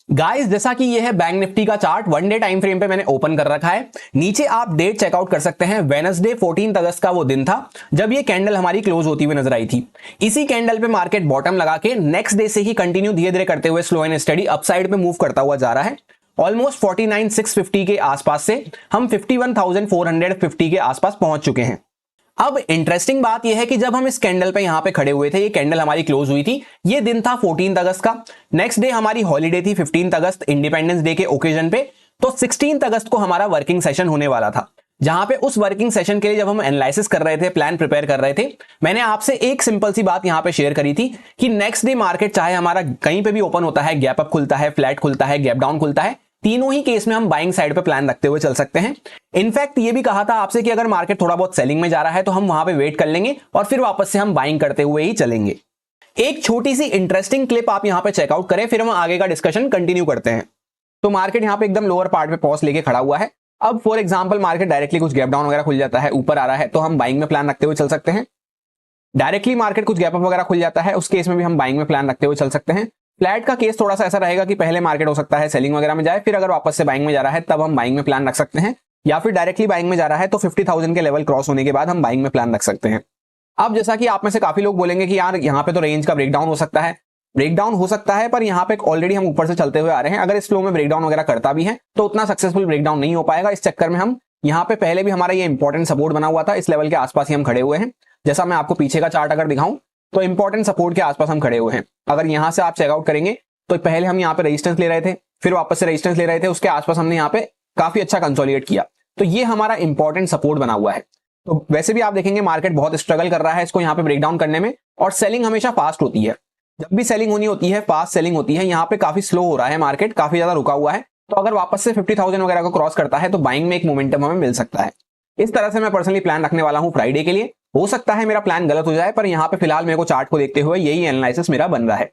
Guys जैसा कि ये है बैंक निफ्टी का chart, one day time frame पे मैंने ओपन कर रखा है। नीचे आप डेट चेकआउट कर सकते हैं। वेडनेसडे 14 अगस्त का वो दिन था जब ये कैंडल हमारी क्लोज होती हुई नजर आई थी। इसी कैंडल पे मार्केट बॉटम लगा के नेक्स्ट डे से ही कंटिन्यू धीरे धीरे करते हुए स्लो एंड स्टडी अपसाइड पे मूव करता हुआ जा रहा है। ऑलमोस्ट 49,650 के आसपास से हम 51,450 के आसपास पहुंच चुके हैं। अब इंटरेस्टिंग बात यह है कि जब हम इस कैंडल पे यहां पे खड़े हुए थे, ये कैंडल हमारी क्लोज हुई थी, ये दिन था 14 अगस्त का। नेक्स्ट डे हमारी हॉलीडे थी 15 अगस्त इंडिपेंडेंस डे के ओकेजन पे। तो 16 अगस्त को हमारा वर्किंग सेशन होने वाला था, जहां पे उस वर्किंग सेशन के लिए जब हम एनालिसिस कर रहे थे, प्लान प्रिपेयर कर रहे थे, मैंने आपसे एक सिंपल सी बात यहां पे शेयर करी थी कि नेक्स्ट डे मार्केट चाहे हमारा कहीं पे भी ओपन होता है, गैप अप खुलता है, फ्लैट खुलता है, गैप डाउन खुलता है, तीनों ही केस में हम बाइंग साइड पे प्लान रखते हुए चल सकते हैं। इनफैक्ट ये भी कहा था आपसे कि अगर मार्केट थोड़ा बहुत सेलिंग में जा रहा है तो हम वहां पे वेट कर लेंगे और फिर वापस से हम बाइंग करते हुए ही चलेंगे। एक छोटी सी इंटरेस्टिंग क्लिप आप यहां पे चेकआउट करें, फिर हम आगे का डिस्कशन कंटिन्यू करते हैं। तो मार्केट यहां पे एकदम लोअर पार्ट पे पॉज लेके खड़ा हुआ है। अब फॉर एग्जांपल मार्केट डायरेक्टली कुछ गैप डाउन वगैरह खुल जाता है, ऊपर आ रहा है, तो हम बाइंग में प्लान रखते हुए चल सकते हैं। डायरेक्टली मार्केट कुछ गैप अप वगैरह खुल जाता है, उस केस में भी हम बाइंग में प्लान रखते हुए चल सकते हैं। फ्लैट का केस थोड़ा सा ऐसा रहेगा कि पहले मार्केट हो सकता है सेलिंग वगैरह में जाए, फिर अगर वापस से बाइंग में जा रहा है तब हम बाइंग में प्लान रख सकते हैं, या फिर डायरेक्टली बाइंग में जा रहा है तो 50,000 के लेवल क्रॉस होने के बाद हम बाइंग में प्लान रख सकते हैं। अब जैसा कि आप में से काफी लोग बोलेंगे कि यार यहाँ पे तो रेंज का ब्रेकडाउन हो सकता है, ब्रेकडाउन हो सकता है, पर यहाँ पे ऑलरेडी हम ऊपर से चलते हुए आ रहे हैं। अगर इस फ्लो में ब्रेकडाउन वगैरह करता भी है तो उतना सक्सेसफुल ब्रेकडाउन नहीं हो पाएगा। इस चक्कर में हम यहाँ पे पहले भी हमारा ये इंपॉर्टेंट सपोर्ट बना हुआ था, इस लेवल के आसपास ही हम खड़े हुए हैं। जैसा मैं आपको पीछे का चार्ट अगर दिखाऊं तो इंपॉर्टेंट सपोर्ट के आसपास हम खड़े हुए हैं। अगर यहां से आप चेकआउट करेंगे तो पहले हम यहाँ पे रेजिस्टेंस ले रहे थे, फिर वापस से रेजिस्टेंस ले रहे थे, उसके आसपास हमने यहाँ पे काफी अच्छा कंसोलिडेट किया, तो ये हमारा इंपॉर्टेंट सपोर्ट बना हुआ है। तो वैसे भी आप देखेंगे मार्केट बहुत स्ट्रगल कर रहा है इसको यहाँ पे ब्रेकडाउन करने में, और सेलिंग हमेशा फास्ट होती है। जब भी सेलिंग होनी होती है, फास्ट सेलिंग होती है। यहाँ पे काफी स्लो हो रहा है, मार्केट काफी ज्यादा रुका हुआ है, तो अगर वापस से 50,000 वगैरह को क्रॉस करता है तो बाइंग में एक मोमेंटम हमें मिल सकता है। इस तरह से मैं पर्सनली प्लान रखने वाला हूं फ्राइडे के लिए। हो सकता है मेरा प्लान गलत हो जाए, पर यहाँ पे फिलहाल मेरे को चार्ट को देखते हुए यही एनालिसिस मेरा बन रहा है।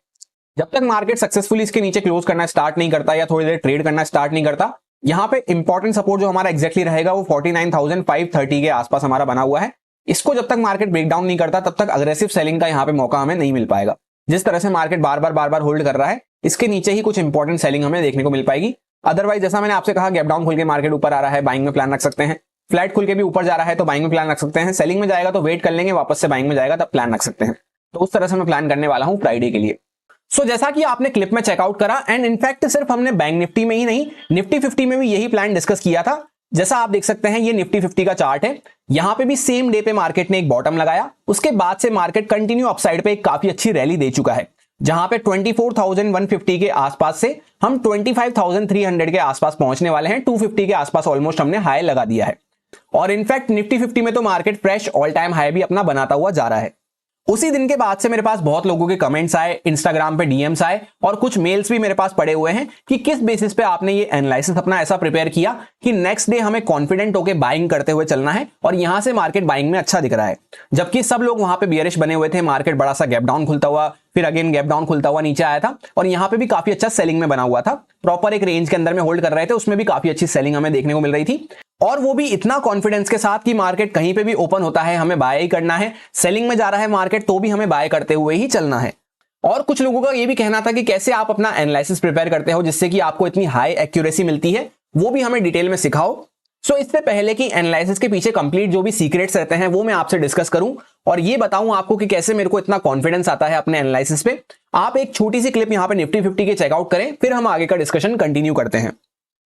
जब तक मार्केट सक्सेसफुली इसके नीचे क्लोज करना स्टार्ट नहीं करता या थोड़ी देर ट्रेड करना स्टार्ट नहीं करता, यहाँ पे इंपॉर्टेंट सपोर्ट जो हमारा एग्जैक्टली रहेगा वो 49,530 के आसपास हमारा बना हुआ है। इसको जब तक मार्केट ब्रेकडाउन नहीं करता तब तक अग्रेसिव सेलिंग का यहाँ पे मौका हमें नहीं मिल पाएगा। जिस तरह से मार्केट बार बार होल्ड कर रहा है, इसके नीचे ही कुछ इंपॉर्टेंट सेलिंग हमें देखने को मिल पाएगी। अदरवाइज जैसा मैंने आपसे कहा, गैप डाउन खुल के मार्केट ऊपर आ रहा है, बाइंग में प्लान रख सकते हैं। फ्लैट खुल के भी ऊपर जा रहा है तो बाइंग में प्लान रख सकते हैं। सेलिंग में जाएगा तो वेट कर लेंगे, वापस से बाइंग में जाएगा तब प्लान रख सकते हैं। तो उस तरह से मैं प्लान करने वाला हूं फ्राइडे के लिए। सो जैसा कि आपने क्लिप में चेकआउट करा, एंड इनफैक्ट सिर्फ हमने बैंक निफ्टी में ही नहीं, निफ्टी 50 में भी यही प्लान डिस्कस किया था। जैसा आप देख सकते हैं ये निफ्टी 50 का चार्ट है। यहां पे भी सेम डे पे मार्केट ने एक बॉटम लगाया, उसके बाद से मार्केट कंटिन्यू अपसाइड पे एक काफी अच्छी रैली दे चुका है, जहां पे 24,150 के आसपास से हम 25,300 के आसपास पहुंचने वाले हैं। 250 के आसपास ऑलमोस्ट हमने हाई लगा दिया है, और इनफैक्ट निफ्टी 50 में तो market fresh all time high भी अपना बनाता हुआ जा रहा है। उसी दिन के बाद से मेरे पास बहुत लोगों के कमेंट्स आए, इंस्टाग्राम पे डीएम्स आए, और कुछ मेल्स भी मेरे पास पड़े हुए हैं कि किस बेसिस पे आपने ये एनालिसिस अपना ऐसा प्रिपेयर किया कि नेक्स्ट डे हमें कॉन्फिडेंट होकर बाइंग करते हुए चलना है, और यहां से मार्केट बाइंग में अच्छा दिख रहा है। जबकि सब लोग वहां पे बियरिश बने हुए थे, मार्केट बड़ा सा गैप डाउन खुलता हुआ, फिर अगेन गैप डाउन खुलता हुआ नीचे आया था, और यहां पे भी काफी अच्छा सेलिंग में बना हुआ था। प्रॉपर एक रेंज के अंदर में होल्ड कर रहे थे, उसमें भी काफी अच्छी सेलिंग हमें देखने को मिल रही थी, और वो भी इतना कॉन्फिडेंस के साथ कि मार्केट कहीं पे भी ओपन होता है हमें बाय ही करना है, सेलिंग में जा रहा है मार्केट तो भी हमें बाय करते हुए ही चलना है। और कुछ लोगों का ये भी कहना था कि कैसे आप अपना एनालिसिस प्रिपेयर करते हो जिससे कि आपको इतनी हाई एक्यूरेसी मिलती है, वो भी हमें डिटेल में सिखाओ। सो इससे पहले कि एनालिसिस के पीछे कंप्लीट जो भी सीक्रेट्स रहते हैं वो मैं आपसे डिस्कस करूं और ये बताऊं आपको कि कैसे मेरे को इतना कॉन्फिडेंस आता है अपने एनालिसिस पे, आप एक छोटी सी क्लिप यहां पे निफ्टी 50 के चेकआउट करें, फिर हम आगे का डिस्कशन कंटिन्यू करते हैं।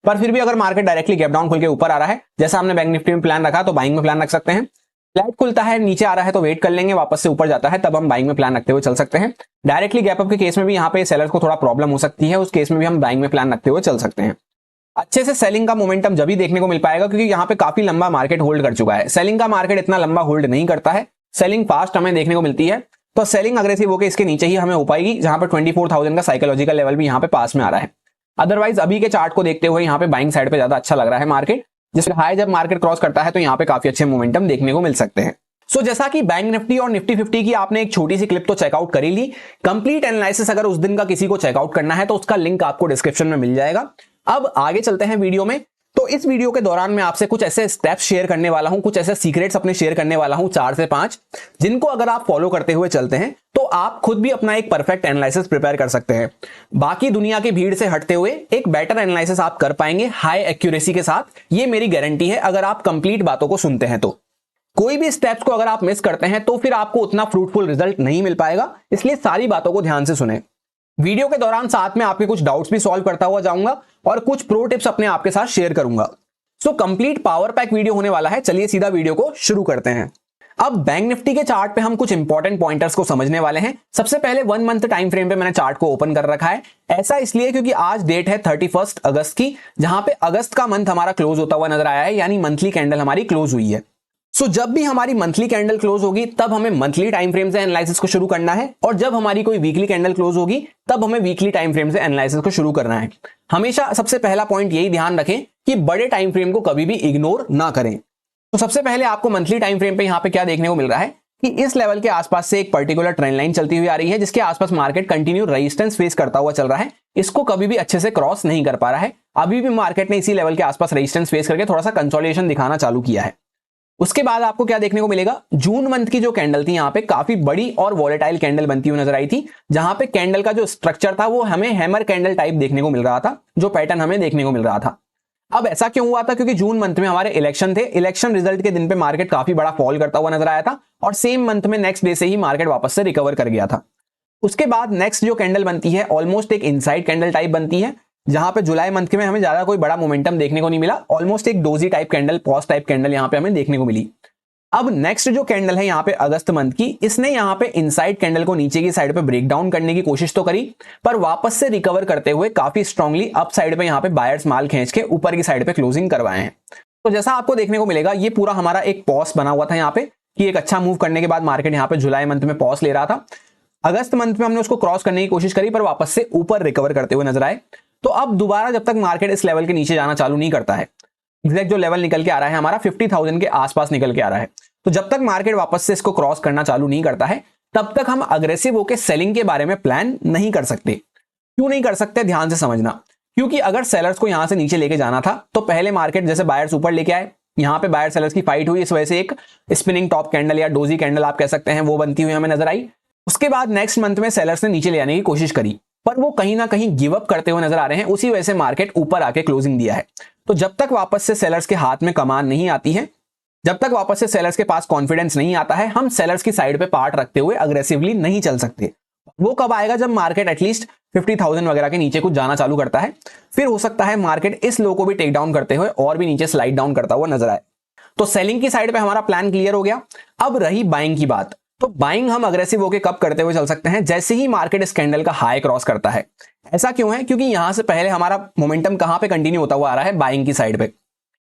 पर फिर भी अगर मार्केट डायरेक्टली गैप डाउन खुल के ऊपर आ रहा है, जैसा हमने बैंक निफ्टी में प्लान रखा, तो बाइंग में प्लान रख सकते हैं। फ्लैट खुलता है नीचे आ रहा है तो वेट कर लेंगे, वापस से ऊपर जाता है तब हम बाइंग में प्लान रखते हुए चल सकते हैं। डायरेक्टली गैप अप के केस में भी यहाँ पे सेलर को थोड़ा प्रॉब्लम हो सकती है, उस केस में भी हम बाइंग में प्लान रखते हुए चल सकते हैं। अच्छे से सेलिंग का मोमेंटम जब भी देखने को मिल पाएगा, क्योंकि यहाँ पे काफी लंबा मार्केट होल्ड कर चुका है। सेलिंग का मार्केट इतना लंबा होल्ड नहीं करता है, सेलिंग फास्ट हमें देखने को मिलती है, तो सेलिंग अग्रेसिव होकर इसके नीचे ही हमें हो पाएगी, जहां पर 24,000 का साइकोलॉजिकल लेवल भी यहाँ पे पास में आ रहा है। अदरवाइज अभी के चार्ट को देखते हुए यहाँ पे बाइंग साइड पे ज्यादा अच्छा लग रहा है मार्केट, जिससे हाई जब मार्केट क्रॉस करता है तो यहाँ पे काफी अच्छे मोमेंटम देखने को मिल सकते हैं। सो जैसा कि बैंक निफ्टी और निफ्टी 50 की आपने एक छोटी सी क्लिप तो चेकआउट कर ही ली, कंप्लीट एनालिसिस अगर उस दिन का किसी को चेकआउट करना है तो उसका लिंक आपको डिस्क्रिप्शन में मिल जाएगा। अब आगे चलते हैं वीडियो में। तो इस वीडियो के दौरान मैं आपसे कुछ ऐसे स्टेप्स शेयर करने वाला हूं, कुछ ऐसे सीक्रेट्स अपने शेयर करने वाला हूं, 4 से 5, जिनको अगर आप फॉलो करते हुए चलते हैं तो आप खुद भी अपना एक परफेक्ट एनालिसिस प्रिपेयर कर सकते हैं। बाकी दुनिया की भीड़ से हटते हुए एक बेटर एनालिसिस आप कर पाएंगे हाई एक्यूरेसी के साथ, ये मेरी गारंटी है अगर आप कंप्लीट बातों को सुनते हैं तो। कोई भी स्टेप्स को अगर आप मिस करते हैं तो फिर आपको उतना फ्रूटफुल रिजल्ट नहीं मिल पाएगा, इसलिए सारी बातों को ध्यान से सुने। वीडियो के दौरान साथ में आपके कुछ डाउट्स भी सॉल्व करता हुआ जाऊंगा और कुछ प्रो टिप्स अपने आपके साथ शेयर करूंगा। So complete power pack video होने वाला है। चलिए सीधा वीडियो को शुरू करते हैं। अब बैंक निफ्टी के चार्ट पे हम कुछ इंपॉर्टेंट पॉइंटर्स को समझने वाले हैं। सबसे पहले 1 मंथ टाइम फ्रेम पे मैंने चार्ट को ओपन कर रखा है। ऐसा इसलिए क्योंकि आज डेट है 31 अगस्त की, जहां पे अगस्त का मंथ हमारा क्लोज होता हुआ नजर आया है, यानी मंथली कैंडल हमारी क्लोज हुई है। सो जब भी हमारी मंथली कैंडल क्लोज होगी तब हमें मंथली टाइम फ्रेम से एनालिसिस को शुरू करना है, और जब हमारी कोई वीकली कैंडल क्लोज होगी तब हमें वीकली टाइम फ्रेम से एनालिसिस को शुरू करना है। हमेशा सबसे पहला पॉइंट यही ध्यान रखें कि बड़े टाइम फ्रेम को कभी भी इग्नोर ना करें। तो सबसे पहले आपको मंथली टाइम फ्रेम पे यहां पे क्या देखने को मिल रहा है कि इस लेवल के आसपास से एक पर्टिकुलर ट्रेंड लाइन चलती हुई आ रही है, जिसके आसपास मार्केट कंटिन्यू रेजिस्टेंस फेस करता हुआ चल रहा है। इसको कभी भी अच्छे से क्रॉस नहीं कर पा रहा है। अभी भी मार्केट ने इसी लेवल के आसपास रेजिस्टेंस फेस करके थोड़ा सा कंसोलिडेशन दिखाना चालू किया है। उसके बाद आपको क्या देखने को मिलेगा, जून मंथ की जो कैंडल थी यहाँ पे काफी बड़ी और वॉलेटाइल कैंडल बनती हुई नजर आई थी, जहां पे कैंडल का जो स्ट्रक्चर था वो हमें हैमर कैंडल टाइप देखने को मिल रहा था, जो पैटर्न हमें देखने को मिल रहा था। अब ऐसा क्यों हुआ था, क्योंकि जून मंथ में हमारे इलेक्शन थे। इलेक्शन रिजल्ट के दिन पे मार्केट काफी बड़ा फॉल करता हुआ नजर आया था, और सेम मंथ में नेक्स्ट डे से ही मार्केट वापस से रिकवर कर गया था। उसके बाद नेक्स्ट जो कैंडल बनती है ऑलमोस्ट एक इनसाइड कैंडल टाइप बनती है, जहां पे जुलाई मंथ में हमें ज्यादा कोई बड़ा मोमेंटम देखने को नहीं मिला। ऑलमोस्ट एक doji type candle, pause type candle यहाँ पे हमें देखने को मिली। अब नेक्स्ट जो कैंडल है यहाँ पे अगस्त मंथ की, इसने यहाँ पे इनसाइड कैंडल को नीचे की साइड पे ब्रेक डाउन करने की कोशिश तो करी, पर वापस से रिकवर करते हुए काफी स्ट्रांगली अप साइड पे यहाँ पे बायर्स माल खींच के ऊपर की साइड पे क्लोजिंग करवाए हैं। तो जैसा आपको देखने को मिलेगा, ये पूरा हमारा एक पॉज बना हुआ था यहाँ पे कि एक अच्छा मूव करने के बाद मार्केट यहाँ पे जुलाई मंथ में पॉज ले रहा था। अगस्त मंथ में हमने उसको क्रॉस करने की कोशिश करी, पर वापस से ऊपर रिकवर करते हुए नजर आए। तो अब दोबारा जब तक मार्केट इस लेवल के नीचे जाना चालू नहीं करता है, एग्जैक्ट जो लेवल निकल के आ रहा है हमारा 50,000 के आसपास निकल के आ रहा है, तो जब तक मार्केट वापस से इसको क्रॉस करना चालू नहीं करता है तब तक हम अग्रेसिव होकर सेलिंग के बारे में प्लान नहीं कर सकते। क्यों नहीं कर सकते, ध्यान से समझना। क्योंकि अगर सेलर्स को यहां से नीचे लेके जाना था तो पहले मार्केट जैसे बायर्स ऊपर लेके आए, यहां पे बायर सेलर्स की फाइट हुई, इस वजह से एक स्पिनिंग टॉप कैंडल या डोजी कैंडल आप कह सकते हैं वो बनती हुई हमें नजर आई। उसके बाद नेक्स्ट मंथ में सेलर्स ने नीचे ले आने की कोशिश करी, पर वो कहीं ना कहीं गिव अप करते हुए नजर आ रहे हैं। उसी वजह से मार्केट ऊपर आके क्लोजिंग दिया है। तो जब तक वापस से सेलर्स के हाथ में कमान नहीं आती है, जब तक वापस से सेलर्स के पास कॉन्फिडेंस नहीं आता है, हम सेलर्स की साइड पे पार्ट रखते हुए अग्रेसिवली नहीं चल सकते। वो कब आएगा, जब मार्केट एटलीस्ट 50,000 वगैरह के नीचे कुछ जाना चालू करता है। फिर हो सकता है मार्केट इस लो को भी टेक डाउन करते हुए और भी नीचे स्लाइड डाउन करता हुआ नजर आए। तो सेलिंग की साइड पे हमारा प्लान क्लियर हो गया। अब रही बाइंग की बात। तो बाइंग हम अग्रेसिव होकर कब करते हुए चल सकते हैं, जैसे ही मार्केट इस कैंडल का हाई क्रॉस करता है। ऐसा क्यों है, क्योंकि यहां से पहले हमारा मोमेंटम कहां पे कंटिन्यू होता हुआ आ रहा है, बाइंग की साइड पे।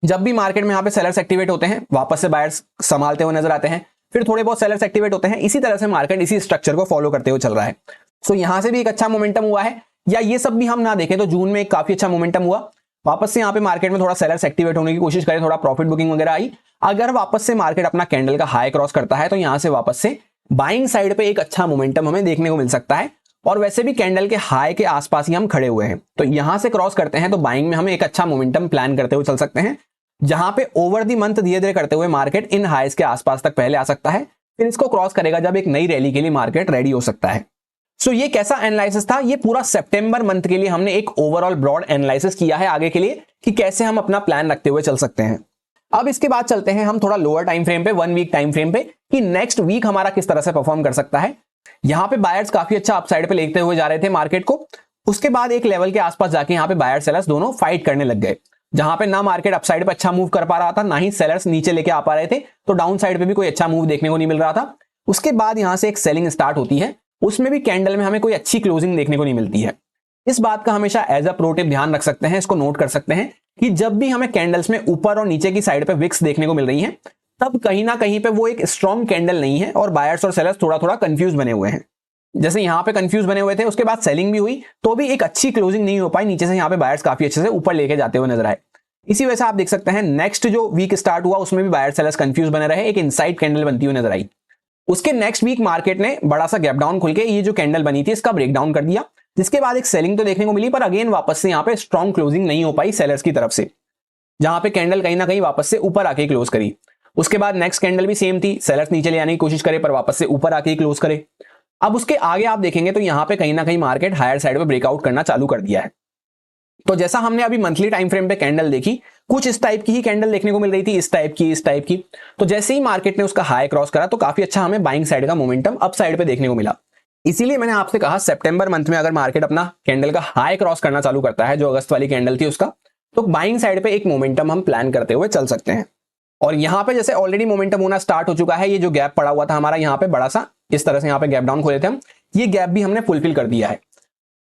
जब भी मार्केट में यहाँ पे सेलर्स एक्टिवेट होते हैं, वापस से बायर्स संभालते हुए नजर आते हैं, फिर थोड़े बहुत सेलर्स एक्टिवेट होते हैं। इसी तरह से मार्केट इसी स्ट्रक्चर को फॉलो करते हुए चल रहा है। सो यहां से भी एक अच्छा मोमेंटम हुआ है, या ये सब भी हम ना देखें तो जून में एक काफी अच्छा मोमेंटम हुआ। वापस से यहाँ पे मार्केट में थोड़ा सेलर्स एक्टिवेट होने की कोशिश करे, थोड़ा प्रॉफिट बुकिंग वगैरह आई। अगर वापस से मार्केट अपना कैंडल का हाई क्रॉस करता है तो यहां से वापस से बाइंग साइड पे एक अच्छा मोमेंटम हमें देखने को मिल सकता है। और वैसे भी कैंडल के हाई के आसपास ही हम खड़े हुए हैं, तो यहां से क्रॉस करते हैं तो बाइंग में हमें एक अच्छा मोमेंटम प्लान करते हुए चल सकते हैं, जहां पे ओवर दी मंथ धीरे धीरे करते हुए मार्केट इन हाइस के आसपास तक पहले आ सकता है, फिर इसको क्रॉस करेगा जब एक नई रैली के लिए मार्केट रेडी हो सकता है। सो ये कैसा एनालिसिस था, ये पूरा सितंबर मंथ के लिए हमने एक ओवरऑल ब्रॉड एनालिसिस किया है आगे के लिए कि कैसे हम अपना प्लान रखते हुए चल सकते हैं। अब इसके बाद चलते हैं हम थोड़ा लोअर टाइम फ्रेम पे, 1 वीक टाइम फ्रेम पे, कि नेक्स्ट वीक हमारा किस तरह से परफॉर्म कर सकता है। यहां पे बायर्स काफी अच्छा अपसाइड पे लेते हुए जा रहे थे मार्केट को। उसके बाद एक लेवल के आसपास जाके यहाँ पे बायर सेलर्स दोनों फाइट करने लग गए, जहां पे ना मार्केट अपसाइड पे अच्छा मूव कर पा रहा था, ना ही सेलर्स नीचे लेके आ पा रहे थे, तो डाउन साइड पे भी कोई अच्छा मूव देखने को नहीं मिल रहा था। उसके बाद यहां से एक सेलिंग स्टार्ट होती है, उसमें भी कैंडल में हमें कोई अच्छी क्लोजिंग देखने को नहीं मिलती है। इस बात का हमेशा एज अ प्रो टिप ध्यान रख सकते हैं, इसको नोट कर सकते हैं कि जब भी हमें कैंडल्स में ऊपर और नीचे की साइड पे विक्स देखने को मिल रही हैं, तब कहीं ना कहीं पे वो एक स्ट्रॉन्ग कैंडल नहीं है और बायर्स और सेलर्स थोड़ा थोड़ा कंफ्यूज बने हुए हैं। जैसे यहां पे कंफ्यूज बने हुए थे, उसके बाद सेलिंग भी हुई तो भी एक अच्छी क्लोजिंग नहीं हो पाई, नीचे से यहां पे बायर्स काफी अच्छे से ऊपर लेके जाते हुए नजर आए। इसी वजह से आप देख सकते हैं नेक्स्ट जो वीक स्टार्ट हुआ उसमें भी बायर सेलर्स कंफ्यूज बने रहे, एक इनसाइड कैंडल बनती हुई नजर आई। उसके नेक्स्ट वीक मार्केट ने बड़ा सा गैप डाउन खुल के ये जो कैंडल बनी थी इसका ब्रेक डाउन कर दिया, जिसके बाद एक सेलिंग तो देखने को मिली, पर अगेन वापस से यहाँ पे स्ट्रॉन्ग क्लोजिंग नहीं हो पाई सेलर्स की तरफ से, जहां पे कैंडल कहीं ना कहीं वापस से ऊपर आके क्लोज करी। उसके बाद नेक्स्ट कैंडल भी सेम थी, सेलर्स नीचे ले आने की कोशिश करे पर वापस से ऊपर आके क्लोज करे। अब उसके आगे आप देखेंगे तो यहां पे कहीं ना कहीं मार्केट हायर साइड पे ब्रेकआउट करना चालू कर दिया है। तो जैसा हमने अभी मंथली टाइम फ्रेम पे कैंडल देखी, कुछ इस टाइप की ही कैंडल देखने को मिल रही थी, इस टाइप की। तो जैसे ही मार्केट ने उसका हाई क्रॉस करा तो काफी अच्छा हमें बाइंग साइड का मोमेंटम अप साइड पे देखने को मिला। इसीलिए मैंने आपसे कहा सितंबर मंथ में अगर मार्केट अपना कैंडल का हाई क्रॉस करना चालू करता है, जो अगस्त वाली कैंडल थी उसका, तो बाइंग साइड पे एक मोमेंटम हम प्लान करते हुए चल सकते हैं। और यहाँ पे जैसे ऑलरेडी मोमेंटम होना स्टार्ट हो चुका है, ये जो गैप पड़ा हुआ था हमारा यहाँ पे बड़ा सा, इस तरह से यहाँ पे गैप डाउन खोले थे हम, ये गैप भी हमने फुलफिल कर दिया है।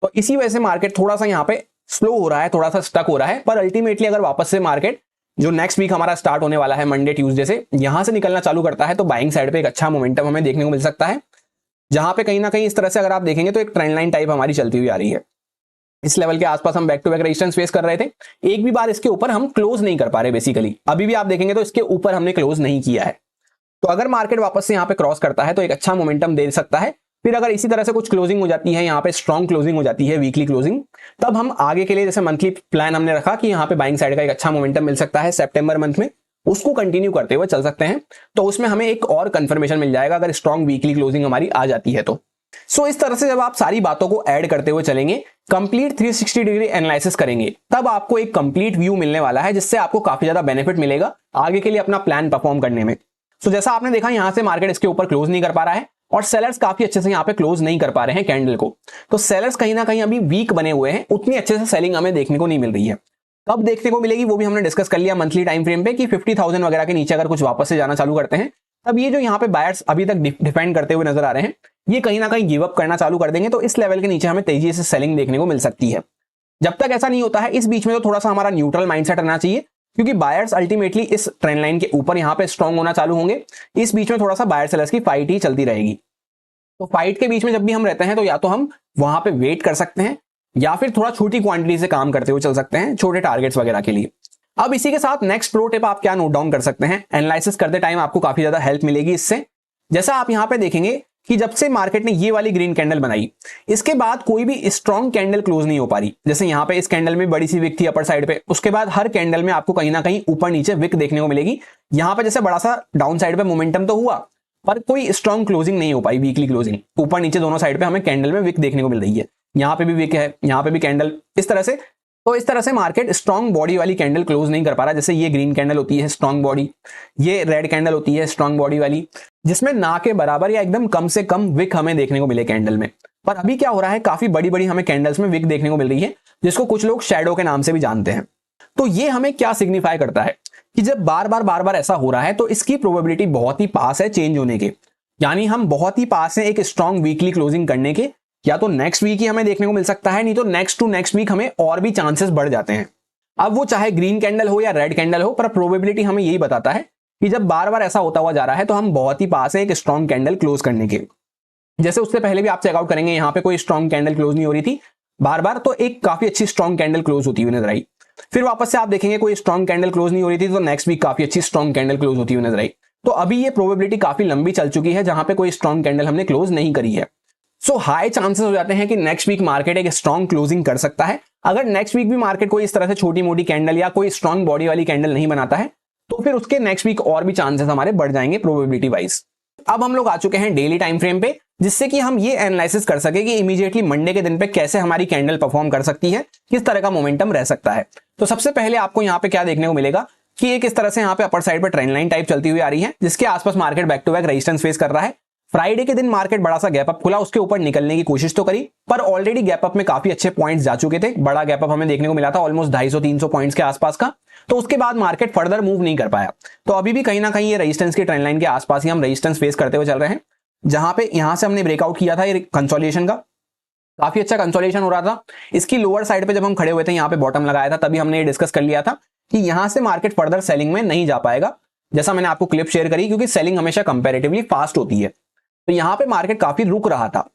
तो इसी वजह से मार्केट थोड़ा सा यहाँ पे स्लो हो रहा है, थोड़ा सा स्टक हो रहा है, पर अल्टीमेटली अगर वापस से मार्केट जो नेक्स्ट वीक हमारा स्टार्ट होने वाला है मंडे ट्यूसडे से, यहां से निकलना चालू करता है तो बाइंग साइड पे एक अच्छा मोमेंटम हमें देखने को मिल सकता है, जहां पे कहीं ना कहीं इस तरह से अगर आप देखेंगे तो एक ट्रेंड लाइन टाइप हमारी चलती हुई आ रही है। इस लेवल के आसपास हम back to back resistance face कर रहे थे, एक भी बार इसके ऊपर हम क्लोज नहीं कर पा रहे। बेसिकली अभी भी आप देखेंगे तो इसके ऊपर हमने क्लोज नहीं किया है। तो अगर मार्केट वापस से यहाँ पे क्रॉस करता है तो एक अच्छा मोमेंटम दे सकता है। फिर अगर इसी तरह से कुछ क्लोजिंग हो जाती है, यहाँ पे स्ट्रॉन्ग क्लोजिंग हो जाती है, वीकली क्लोजिंग, तब हम आगे के लिए जैसे मंथली प्लान हमने रखा कि यहाँ पे बाइंग साइड का एक अच्छा मोमेंटम मिल सकता है सितंबर मंथ में, उसको कंटिन्यू करते हुए चल सकते हैं। तो उसमें हमें एक और कंफर्मेशन मिल जाएगा अगर स्ट्रॉन्ग वीकली क्लोजिंग हमारी आ जाती है तो। सो इस तरह से जब आप सारी बातों को ऐड करते हुए चलेंगे, कंप्लीट 360 डिग्री एनालिसिस करेंगे, तब आपको एक कंप्लीट व्यू मिलने वाला है, जिससे आपको काफी ज्यादा बेनिफिट मिलेगा आगे के लिए अपना प्लान परफॉर्म करने में। सो जैसा आपने देखा यहां से मार्केट इसके ऊपर क्लोज नहीं कर पा रहा है और सेलर्स काफी अच्छे से यहां पे क्लोज नहीं कर पा रहे हैं कैंडल को। तो सेलर्स कहीं ना कहीं अभी वीक बने हुए हैं, उतनी अच्छे से सेलिंग हमें देखने को नहीं मिल रही है। कब देखने को मिलेगी वो भी हमने डिस्कस कर लिया मंथली टाइम फ्रेम पे कि 50,000 वगैरह के नीचे अगर कुछ वापस से जाना चालू करते हैं, तब ये जो यहाँ पे बायर्स अभी तक डिफेंड करते हुए नजर आ रहे हैं, ये कहीं ना कहीं गिव अप करना चालू कर देंगे। तो इस लेवल के नीचे हमें तेजी से सेलिंग देखने को मिल सकती है। जब तक ऐसा नहीं होता है, इस बीच में तो थोड़ा सा हमारा न्यूट्रल माइंडसेट रहना चाहिए, क्योंकि बायर्स अल्टीमेटली इस ट्रेंड लाइन के ऊपर यहाँ पे स्ट्रॉन्ग होना चालू होंगे। इस बीच में थोड़ा सा बायर सेलर्स की फाइट ही चलती रहेगी। तो फाइट के बीच में जब भी हम रहते हैं तो या तो हम वहां पे वेट कर सकते हैं या फिर थोड़ा छोटी क्वांटिटी से काम करते हुए चल सकते हैं, छोटे टारगेट्स वगैरह के लिए। अब इसी के साथ नेक्स्ट प्रो टिप आप क्या नोट डाउन कर सकते हैं, एनालिसिस करते टाइम आपको काफी ज्यादा हेल्प मिलेगी इससे। जैसा आप यहां पे देखेंगे कि जब से मार्केट ने ये वाली ग्रीन कैंडल बनाई, इसके बाद कोई भी स्ट्रॉन्ग कैंडल क्लोज नहीं हो पा रही। जैसे यहां पे इस कैंडल में बड़ी सी विक थी अपर साइड पे, उसके बाद हर कैंडल में आपको कहीं ना कहीं ऊपर नीचे विक देखने को मिलेगी। यहां पे जैसे बड़ा सा डाउन साइड पे मोमेंटम तो हुआ, पर कोई स्ट्रॉन्ग क्लोजिंग नहीं हो पाई, वीकली क्लोजिंग। ऊपर नीचे दोनों साइड पे हमें कैंडल में विक देखने को मिल रही है, यहाँ पे भी विक है, यहाँ पे भी कैंडल, इस तरह से। तो इस तरह से मार्केट स्ट्रॉन्ग बॉडी वाली कैंडल क्लोज नहीं कर पा रहा। जैसे ये ग्रीन कैंडल होती है स्ट्रॉन्ग बॉडी, ये रेड कैंडल होती है स्ट्रॉन्ग बॉडी वाली, जिसमें ना के बराबर या एकदम कम से कम विक हमें देखने को मिले कैंडल में। पर अभी क्या हो रहा है, काफी बड़ी बड़ी हमें कैंडल्स में विक देखने को मिल रही है, जिसको कुछ लोग शैडो के नाम से भी जानते हैं। तो ये हमें क्या सिग्निफाई करता है कि जब बार बार ऐसा हो रहा है तो इसकी प्रोबेबिलिटी बहुत ही पास है चेंज होने के। यानी हम बहुत ही पास हैं एक स्ट्रॉन्ग वीकली क्लोजिंग करने के। या तो नेक्स्ट वीक ही हमें देखने को मिल सकता है, नहीं तो नेक्स्ट टू नेक्स्ट वीक हमें और भी चांसेस बढ़ जाते हैं। अब वो चाहे ग्रीन कैंडल हो या रेड कैंडल हो, पर प्रोबेबिलिटी हमें यही बताता है कि जब बार बार ऐसा होता हुआ जा रहा है तो हम बहुत ही पास है एक स्ट्रॉन्ग कैंडल क्लोज करने के। जैसे उससे पहले भी आप चेकआउट करेंगे, यहाँ पे कोई स्ट्रॉन्ग कैंडल क्लोज नहीं हो रही थी बार बार, तो एक काफी अच्छी स्ट्रॉन्ग कैंडल क्लोज होती हुई नजर आई। फिर वापस से आप देखेंगे कोई स्ट्रॉन्ग कैंडल क्लोज नहीं हो रही थी, तो नेक्स्ट वीक काफी अच्छी स्ट्रॉन्ग कैंडल क्लोज होती हुई नजर आई। तो अभी ये प्रोबेबिलिटी काफी लंबी चल चुकी है जहां पे कोई स्ट्रॉन्ग कैंडल हमने क्लोज नहीं करी है। सो हाई चांसेस हो जाते हैं कि नेक्स्ट वीक मार्केट एक स्ट्रॉन्ग क्लोजिंग कर सकता है। अगर नेक्स्ट वीक भी मार्केट कोई इस तरह से छोटी मोटी कैंडल या कोई स्ट्रॉन्ग बॉडी वाली कैंडल नहीं बनाता है, तो फिर उसके नेक्स्ट वीक और भी चांसेस हमारे बढ़ जाएंगे प्रोबेबिलिटी वाइज। अब हम लोग आ चुके हैं डेली टाइम फ्रेम पे, जिससे कि हम ये एनालिसिस कर सके कि इमीडिएटली मंडे के दिन पे कैसे हमारी कैंडल परफॉर्म कर सकती है, किस तरह का मोमेंटम रह सकता है। तो सबसे पहले आपको यहाँ पे क्या देखने को मिलेगा कि एक इस तरह से यहाँ पे अपर साइड पे ट्रेंड लाइन टाइप चलती हुई आ रही है, जिसके आसपास market back to back resistance face कर रहा है। फ्राइडे के दिन मार्केट बड़ा सा गैप अप खुला, उसके ऊपर निकलने की कोशिश तो करी, पर ऑलरेडी गैप अप में काफी अच्छे पॉइंट्स जा चुके थे। बड़ा गैप अप हमें देखने को मिला था ऑलमोस्ट 250-300 पॉइंट्स के आसपास का। तो उसके बाद मार्केट फर्दर मूव नहीं कर पाया। तो अभी भी कहीं ना कहीं ये रेजिस्टेंस की ट्रेंड लाइन के आसपास ही हम रेजिस्टेंस फेस करते हुए चल रहे हैं, जहां पे यहां से हमने ब्रेकआउट किया था ये कंसोलिडेशन का, काफी अच्छा कंसोलिडेशन हो रहा था। इसकी लोअर साइड पे जब हम खड़े हुए थे, यहाँ पे बॉटम लगाया था, तभी हमने ये डिस्कस कर लिया था कि यहां से मार्केट फर्दर सेलिंग में नहीं जा पाएगा, जैसा मैंने आपको क्लिप शेयर करी, क्योंकि सेलिंग हमेशा कंपैरेटिवली फास्ट होती है। तो यहां पे मार्केट काफी रुक रहा था।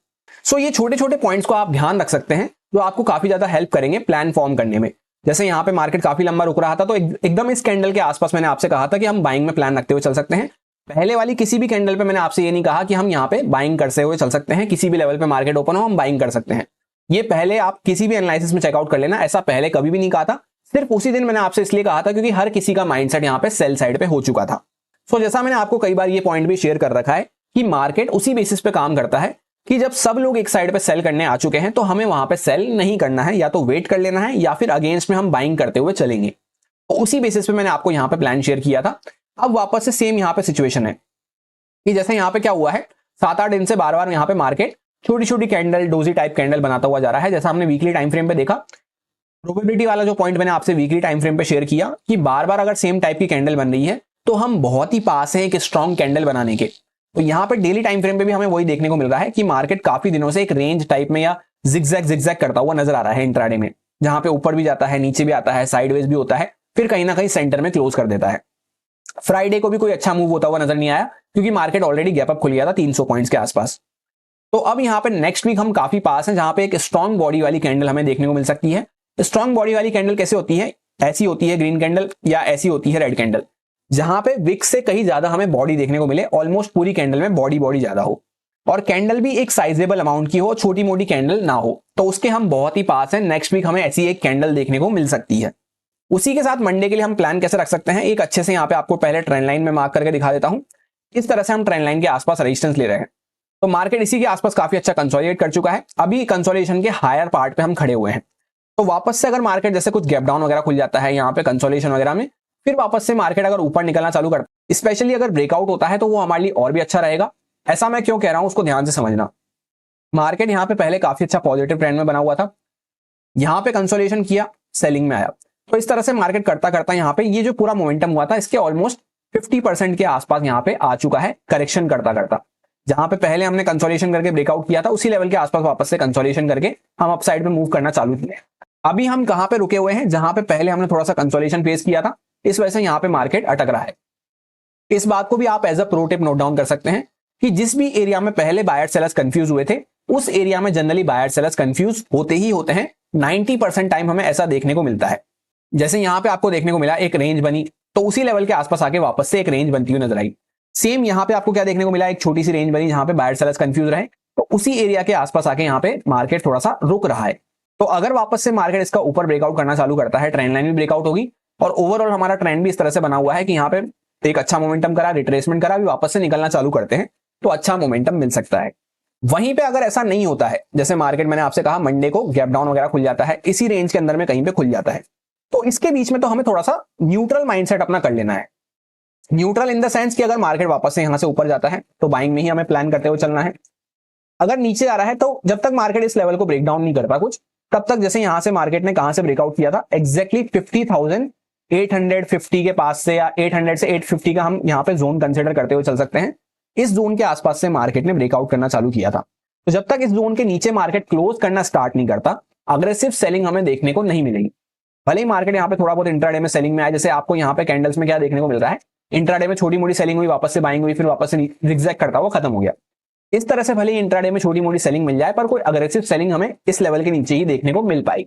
सो ये छोटे छोटे पॉइंट्स को आप ध्यान रख सकते हैं, जो आपको काफी ज्यादा हेल्प करेंगे प्लान फॉर्म करने में। जैसे यहाँ पे मार्केट काफी लंबा रुक रहा था, तो एकदम इस कैंडल के आसपास मैंने आपसे कहा था कि हम बाइंग में प्लान रखते हुए चल सकते हैं। पहले वाली किसी भी कैंडल पे मैंने आपसे ये नहीं कहा कि हम यहाँ पे बाइंग करते हुए चल सकते हैं, किसी भी लेवल पे मार्केट ओपन हो हम बाइंग कर सकते हैं। ये पहले आप किसी भी एनालिसिस में चेकआउट कर लेना, ऐसा पहले कभी भी नहीं कहा था। सिर्फ उसी दिन मैंने आपसे इसलिए कहा था क्योंकि हर किसी का माइंडसेट यहाँ पे सेल साइड पे हो चुका था। सो जैसा मैंने आपको कई बार ये पॉइंट भी शेयर कर रखा है कि मार्केट उसी बेसिस पे काम करता है कि जब सब लोग एक साइड पे सेल करने आ चुके हैं तो हमें वहां पे सेल नहीं करना है, या तो वेट कर लेना है या फिर अगेंस्ट में हम बाइंग करते हुए चलेंगे। तो उसी बेसिस पे मैंने आपको यहाँ पे प्लान शेयर किया था। अब वापस से सेम यहाँ पे सिचुएशन है कि जैसे यहाँ पे क्या हुआ है, 7-8 दिन से बार बार यहाँ पे मार्केट छोटी छोटी कैंडल, डोजी टाइप कैंडल बनाता हुआ जा रहा है। जैसा हमने वीकली टाइम फ्रेम पे देखा, प्रोबेबिलिटी वाला जो पॉइंट मैंने आपसे वीकली टाइम फ्रेम पे शेयर किया कि बार बार अगर सेम टाइप की कैंडल बन रही है तो हम बहुत ही पास हैं एक स्ट्रॉन्ग कैंडल बनाने के। तो यहाँ पे डेली टाइम फ्रेम पे भी हमें वही देखने को मिल रहा है कि मार्केट काफी दिनों से एक रेंज टाइप में या जिगजैग करता हुआ नजर आ रहा है इंट्राडे में, जहां पे ऊपर भी जाता है, नीचे भी आता है, साइडवेज भी होता है, फिर कहीं ना कहीं सेंटर में क्लोज कर देता है। फ्राइडे को भी कोई अच्छा मूव होता हुआ नजर नहीं आया क्योंकि मार्केट ऑलरेडी गैप अप खुल गया था 300 पॉइंट्स के आसपास। तो अब यहाँ पे नेक्स्ट वीक हम काफी पास हैं जहां पे एक स्ट्रॉन्ग बॉडी वाली कैंडल हमें देखने को मिल सकती है। स्ट्रॉन्ग बॉडी वाली कैंडल कैसे होती है? ऐसी होती है ग्रीन कैंडल या ऐसी होती है रेड कैंडल, जहां पे विक्स से कहीं ज्यादा हमें बॉडी देखने को मिले, ऑलमोस्ट पूरी कैंडल में बॉडी ज्यादा हो और कैंडल भी एक साइजेबल अमाउंट की हो, छोटी मोटी कैंडल ना हो। तो उसके हम बहुत ही पास हैं। नेक्स्ट वीक हमें ऐसी एक कैंडल देखने को मिल सकती है। उसी के साथ मंडे के लिए हम प्लान कैसे रख सकते हैं, एक अच्छे से यहाँ पे आपको पहले ट्रेंड लाइन में मार्क करके दिखा देता हूं। इस तरह से हम ट्रेंड लाइन के आसपास रेजिस्टेंस ले रहे हैं। तो मार्केट इसी के आसपास काफी अच्छा कंसोलिडेट कर चुका है। अभी कंसोलिडेशन के हायर पार्ट पे हम खड़े हुए हैं। तो वापस से अगर मार्केट जैसे कुछ गैप डाउन वगैरह खुल जाता है यहाँ पे कंसोलिडेशन वगैरह में, फिर वापस से मार्केट अगर ऊपर निकलना चालू करता है, स्पेशली अगर ब्रेकआउट होता है, तो वो हमारे लिए और भी अच्छा रहेगा। ऐसा मैं क्यों कह रहा हूं उसको ध्यान से समझना। मार्केट यहाँ पे पहले काफी अच्छा पॉजिटिव ट्रेंड में बना हुआ था, यहाँ पे कंसोलिडेशन किया, सेलिंग में आया। तो इस तरह से मार्केट करता करता यहाँ पे ये जो पूरा मोमेंटम हुआ था इसके ऑलमोस्ट 50% के आसपास यहाँ पे आ चुका है करेक्शन करता करता। जहां पे पहले हमने कंसोलिडेशन करके ब्रेकआउट किया था उसी लेवल के आसपास वापस से कंसोलिडेशन करके हम अपसाइड में मूव करना चालू किए। अभी हम कहां पे रुके हुए हैं? जहां पे पहले हमने थोड़ा सा कंसोलिडेशन फेस किया था, इस वजह से यहाँ पे मार्केट अटक रहा है। इस बात को भी आप as a pro tip note down कर सकते हैं कि जिस भी एरिया में पहले बायर सेलर्स कंफ्यूज हुए थे, उस एरिया में जनरली बायर सेलर्स कंफ्यूज होते ही होते हैं। 90% टाइम हमें ऐसा देखने को मिलता है। जैसे यहाँ पे आपको देखने को मिला एक रेंज बनी, तो उसी लेवल के आसपास आके वापस से एक रेंज बनती हुई नजर आई। सेम यहाँ पे आपको क्या देखने को मिला, एक छोटी सी रेंज बनी जहां पे बायर सेलर्स कंफ्यूज रहे, तो उसी एरिया के आसपास आके यहाँ पे मार्केट थोड़ा सा रुक रहा है। तो अगर वापस से मार्केट इसका ऊपर ब्रेकआउट करना चालू करता है, ट्रेंड लाइन भी ब्रेकआउट होगी और ओवरऑल हमारा ट्रेंड भी इस तरह से बना हुआ है कि यहाँ पे एक अच्छा मोमेंटम करा, रिट्रेसमेंट करा, अभी वापस से निकलना चालू करते हैं तो अच्छा मोमेंटम मिल सकता है। वहीं पे अगर ऐसा नहीं होता है, जैसे मार्केट मैंने आपसे कहा मंडे को गैप डाउन वगैरह खुल जाता है, इसी रेंज के अंदर में कहीं पे खुल जाता है, तो इसके बीच में तो हमें थोड़ा सा न्यूट्रल माइंडसेट अपना कर लेना है। न्यूट्रल इन द सेंस कि अगर मार्केट वापस से यहां से ऊपर जाता है तो बाइंग में ही हमें प्लान करते हुए चलना है। अगर नीचे आ रहा है तो जब तक मार्केट इस लेवल को ब्रेक डाउन नहीं करता कुछ, तब तक जैसे यहां से मार्केट ने कहां से ब्रेकआउट किया था, एग्जैक्टली 50,850 के पास से या 800 से 850 का हम यहां पे जोन कंसीडर करते हुए चल सकते हैं। इस जोन के आसपास से मार्केट ने ब्रेकआउट करना चालू किया था। तो जब तक इस जोन के नीचे मार्केट क्लोज करना स्टार्ट नहीं करता, अग्रेसिव सेलिंग हमें देखने को नहीं मिलेगी। भले ही मार्केट यहाँ पे थोड़ा बहुत इंट्राडे में सेलिंग में आया, जैसे आपको यहाँ पे कैंडल्स में क्या देखने को मिल रहा है, इंट्राडे में छोटी मोटी सेलिंग हुई, वापस से बाइंग हुई, फिर वापस से जिगजैग करता हुआ खत्म हो गया। इस तरह से भले ही इंट्राडे में छोटी मोटी सेलिंग मिल जाए, पर कोई अग्रेसिव सेलिंग हमें इस लेवल के नीचे ही देखने को मिल पाएगी।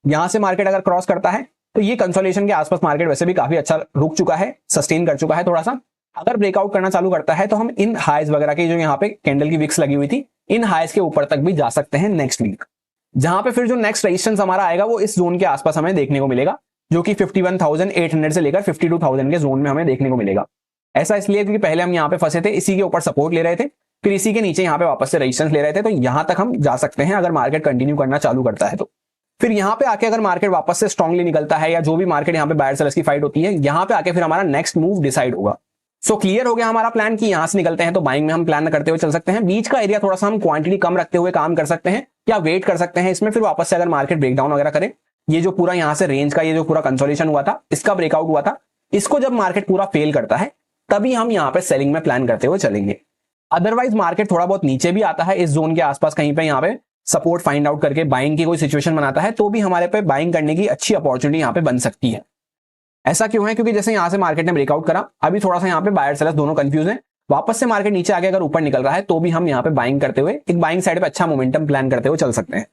यहां से मार्केट अगर क्रॉस करता है तो ये कंसोलिडेशन के आसपास मार्केट वैसे भी काफी अच्छा रुक चुका है, सस्टेन कर चुका है थोड़ा सा। अगर ब्रेकआउट करना चालू करता है तो हम इन हाइज वगैरह की जो यहाँ पे कैंडल की विक्स लगी हुई थी, इन हाइज के ऊपर तक भी जा सकते हैं नेक्स्ट वीक, जहां पे फिर जो नेक्स्ट रेजिस्टेंस हमारा आएगा वो इस जोन के आसपास हमें देखने को मिलेगा, जो कि 51,800 से लेकर 52,000 के जोन में हमें देखने को मिलेगा। ऐसा इसलिए क्योंकि पहले हम यहाँ पे फंसे थे, इसी के ऊपर सपोर्ट ले रहे थे, फिर इसी के नीचे यहाँ पे वापस से रेजिस्टेंस ले रहे थे, तो यहां तक हम जा सकते हैं अगर मार्केट कंटिन्यू करना चालू करता है तो। फिर यहाँ पे आके अगर मार्केट वापस से स्ट्रांगली निकलता है, या जो भी मार्केट यहाँ पे बायर सेलर्स की फाइट होती है, यहाँ पे आके फिर हमारा नेक्स्ट मूव डिसाइड होगा। सो क्लियर हो गया हमारा प्लान कि यहां से निकलते हैं तो बाइंग में हम प्लान करते हुए चल सकते हैं। बीच का एरिया थोड़ा सा हम क्वांटिटी कम रखते हुए काम कर सकते हैं या वेट कर सकते हैं इसमें, फिर वापस से अगर मार्केट ब्रेकडाउन वगैरह करे, ये जो पूरा यहां से रेंज का ये जो पूरा कंसोलिडेशन हुआ था, इसका ब्रेकआउट हुआ था, इसको जब मार्केट पूरा फेल करता है तभी हम यहाँ पे सेलिंग में प्लान करते हुए चलेंगे। अदरवाइज मार्केट थोड़ा बहुत नीचे भी आता है, इस जोन के आसपास कहीं पे यहाँ पे सपोर्ट फाइंड आउट करके बाइंग की कोई सिचुएशन बनाता है, तो भी हमारे पे बाइंग करने की अच्छी अपॉर्चुनिटी यहाँ पे बन सकती है। ऐसा क्यों है? क्योंकि जैसे यहां से मार्केट ने ब्रेकआउट करा, अभी थोड़ा सा यहाँ पे बायर सेलर्स दोनों कंफ्यूज हैं, वापस से मार्केट नीचे आके अगर ऊपर निकल रहा है तो भी हम यहाँ पे बाइंग करते हुए एक बाइंग साइड पे अच्छा मोमेंटम प्लान करते हुए चल सकते हैं।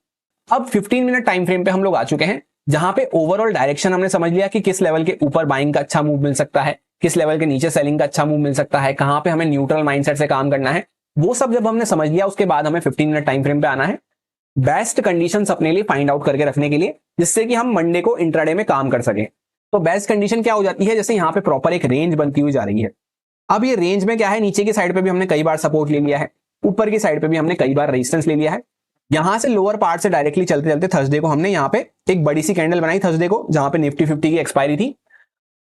अब 15 मिनट टाइम फ्रेम पे हम लोग आ चुके हैं, जहां पे ओवरऑल डायरेक्शन हमने समझ लिया कि किस लेवल के ऊपर बाइंग का अच्छा मूव मिल सकता है, किस लेवल के नीचे सेलिंग का अच्छा मूव मिल सकता है, कहां पे हमें न्यूट्रल माइंडसेट से काम करना है। वो सब जब हमने समझ लिया, उसके बाद हमें 15 मिनट टाइम फ्रेम पे आना है बेस्ट कंडीशंस अपने लिए फाइंड आउट करके रखने के लिए, जिससे कि हम मंडे को इंट्राडे में काम कर सकें। तो बेस्ट कंडीशन क्या हो जाती है, जैसे यहाँ पे प्रॉपर एक रेंज बनती हुई जा रही है। अब ये रेंज में क्या है, नीचे की साइड पे भी हमने कई बार सपोर्ट ले लिया है, ऊपर की साइड पे भी हमने कई बार रेजिस्टेंस ले लिया है। यहां से लोअर पार्ट से डायरेक्टली चलते चलते थर्सडे को हमने यहाँ पे एक बड़ी सी कैंडल बनाई, थर्सडे को जहां पे निफ्टी 50 की एक्सपायरी थी।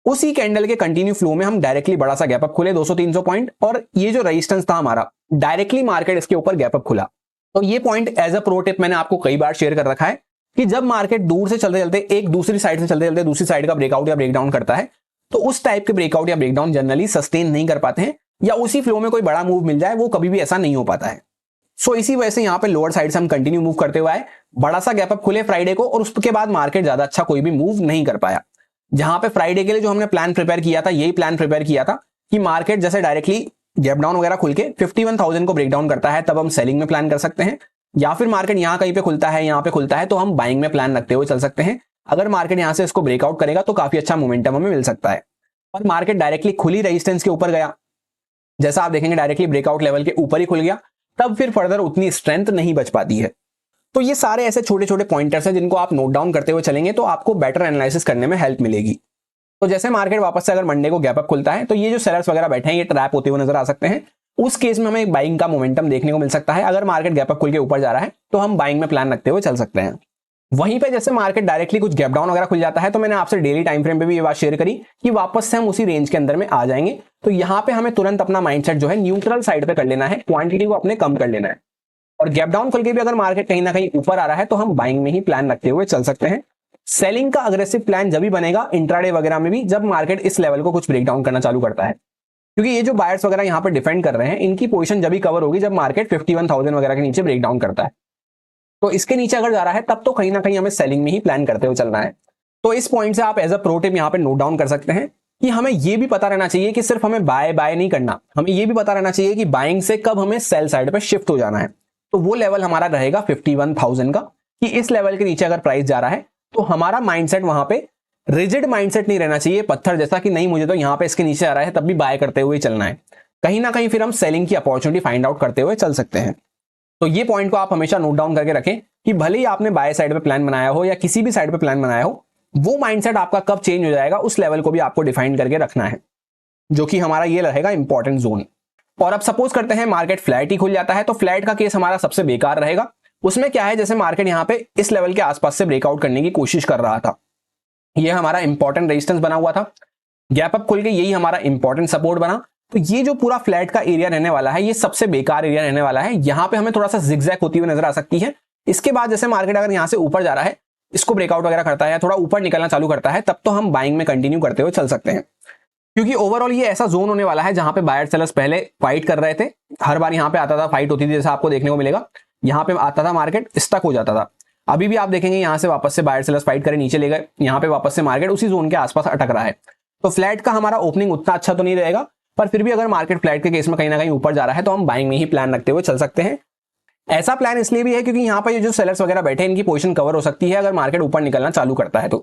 उसी कैंडल के कंटिन्यू फ्लो में हम डायरेक्टली बड़ा सा गैप अप खुले 200-300 पॉइंट, और ये जो रेजिस्टेंस था हमारा डायरेक्टली मार्केट इसके ऊपर गैप अप खुला। तो ये point as a pro tip मैंने आपको कई बार शेयर कर रखा है कि जब मार्केट दूर से चलते चलते एक दूसरी साइड से चलते चलते दूसरी साइड का ब्रेकआउट या ब्रेकडाउन करता है, तो उस टाइप के ब्रेकआउट या ब्रेकडाउन जनरली सस्टेन नहीं कर पाते हैं, या उसी फ्लो में कोई बड़ा मूव मिल जाए वो कभी भी ऐसा नहीं हो पाता है। सो इसी वजह से यहाँ पे लोअर साइड से हम कंटिन्यू मूव करते हुए आए, बड़ा सा गैप अप खुले फ्राइडे को, और उसके बाद मार्केट ज्यादा अच्छा कोई भी मूव नहीं कर पाया। जहां पे फ्राइडे के लिए जो हमने प्लान प्रिपेयर किया था, यही प्लान प्रिपेयर किया था कि मार्केट जैसे डायरेक्टली गैप डाउन वगैरह खुल के 51,000 को ब्रेक डाउन करता है तब हम सेलिंग में प्लान कर सकते हैं, या फिर मार्केट यहाँ कहीं पे खुलता है, यहाँ पे खुलता है तो हम बाइंग में प्लान रखते हुए चल सकते हैं। अगर मार्केट यहाँ से इसको ब्रेकआउट करेगा तो काफी अच्छा मोमेंटम हमें मिल सकता है। और मार्केट डायरेक्टली खुली रेजिस्टेंस के ऊपर गया, जैसा आप देखेंगे डायरेक्टली ब्रेकआउट लेवल के ऊपर ही खुल गया, तब फिर फर्दर उतनी स्ट्रेंथ नहीं बच पाती है। तो ये सारे ऐसे छोटे छोटे पॉइंटर्स हैं जिनको आप नोट डाउन करते हुए चलेंगे तो आपको बेटर एनालिसिस करने में हेल्प मिलेगी। तो जैसे मार्केट वापस से अगर मंडे को गैप अप खुलता है तो ये जो सेलर्स वगैरह बैठे हैं ये ट्रैप होते हुए नजर आ सकते हैं। उस केस में हमें एक बाइंग का मोमेंटम देखने को मिल सकता है। अगर मार्केट गैप अप खुल के ऊपर जा रहा है तो हम बाइंग में प्लान रखते हुए चल सकते हैं। वहीं पे जैसे मार्केट डायरेक्टली कुछ गैप डाउन वगैरह खुल जाता है तो मैंने आपसे डेली टाइम फ्रेम पे भी ये बात शेयर करी कि वापस से हम उसी रेंज के अंदर में आ जाएंगे। तो यहाँ पे हमें तुरंत अपना माइंडसेट जो है न्यूट्रल साइड पे कर लेना है, क्वांटिटी को अपने कम कर लेना है, और गैप डाउन खुल के भी अगर मार्केट कहीं ना कहीं ऊपर आ रहा है तो हम बाइंग में ही प्लान रखते हुए चल सकते हैं। सेलिंग का अग्रेसिव प्लान जब भी बनेगा इंट्राडे वगैरह में भी, जब मार्केट इस लेवल को कुछ ब्रेक डाउन करना चालू करता है, क्योंकि ये जो बायर्स वगैरह यहाँ पे डिफेंड कर रहे हैं इनकी पोजीशन जब भी कवर होगी जब मार्केट 51,000 वगैरह के नीचे ब्रेक डाउन करता है। तो इसके नीचे अगर जा रहा है तब तो कहीं ना कहीं हमें सेलिंग में ही प्लान करते हुए चलना है। तो इस पॉइंट से आप एज अ प्रो टिप यहाँ पे नोट डाउन कर सकते हैं कि हमें ये भी पता रहना चाहिए कि सिर्फ हमें बाय बाय नहीं करना, हमें ये भी पता रहना चाहिए कि बाइंग से कब हमें सेल साइड पे शिफ्ट हो जाना है। तो वो लेवल हमारा रहेगा 51,000 का, कि इस लेवल के नीचे अगर प्राइस जा रहा है तो हमारा माइंडसेट वहां पे रिजिड माइंडसेट नहीं रहना चाहिए पत्थर जैसा कि नहीं मुझे तो यहाँ पे इसके नीचे आ रहा है तब भी बाय करते हुए चलना है। कहीं ना कहीं फिर हम सेलिंग की अपॉर्चुनिटी फाइंड आउट करते हुए चल सकते हैं। तो ये पॉइंट को आप हमेशा नोट डाउन करके रखें कि भले ही आपने बाय साइड पे प्लान बनाया हो या किसी भी साइड पे प्लान बनाया हो, वो माइंडसेट आपका कब चेंज हो जाएगा उस लेवल को भी आपको डिफाइन करके रखना है, जो कि हमारा ये रहेगा इंपॉर्टेंट जोन। और अब सपोज करते हैं मार्केट फ्लैट ही खुल जाता है, तो फ्लैट का केस हमारा सबसे बेकार रहेगा। उसमें क्या है, जैसे मार्केट यहाँ पे इस लेवल के आसपास से ब्रेकआउट करने की कोशिश कर रहा था, ये हमारा इंपॉर्टेंट रेजिस्टेंस बना हुआ था, गैप अप खुल के यही हमारा इंपॉर्टेंट सपोर्ट बना। तो ये जो पूरा फ्लैट का एरिया रहने वाला है ये सबसे बेकार एरिया रहने वाला है। यहाँ पे हमें थोड़ा सा जिगजैग होती हुई नजर आ सकती है। इसके बाद जैसे मार्केट अगर यहाँ से ऊपर जा रहा है, इसको ब्रेकआउट वगैरह करता है या थोड़ा ऊपर निकलना चालू करता है, तब तो हम बाइंग में कंटिन्यू करते हुए चल सकते हैं, क्योंकि ओवरऑल ये ऐसा जोन होने वाला है जहां पे बायर सेलर्स पहले फाइट कर रहे थे। हर बार यहाँ पे आता था, फाइट होती थी, जैसा आपको देखने को मिलेगा यहाँ पे आता था, मार्केट स्टक हो जाता था। अभी भी आप देखेंगे यहाँ से वापस से बायर सेलर्स फाइट करे नीचे ले गए, यहाँ पे वापस से मार्केट उसी जोन के आसपास अटक रहा है। तो फ्लैट का हमारा ओपनिंग उतना अच्छा तो नहीं रहेगा, पर फिर भी अगर मार्केट फ्लैट के केस में कहीं ना कहीं ऊपर जा रहा है तो हम बाइंग में ही प्लान रखते हुए चल सकते हैं। ऐसा प्लान इसलिए भी है क्योंकि यहाँ पर ये जो सेलर्स वगैरह बैठे हैं इनकी पोजीशन कवर हो सकती है अगर मार्केट ऊपर निकलना चालू करता है तो,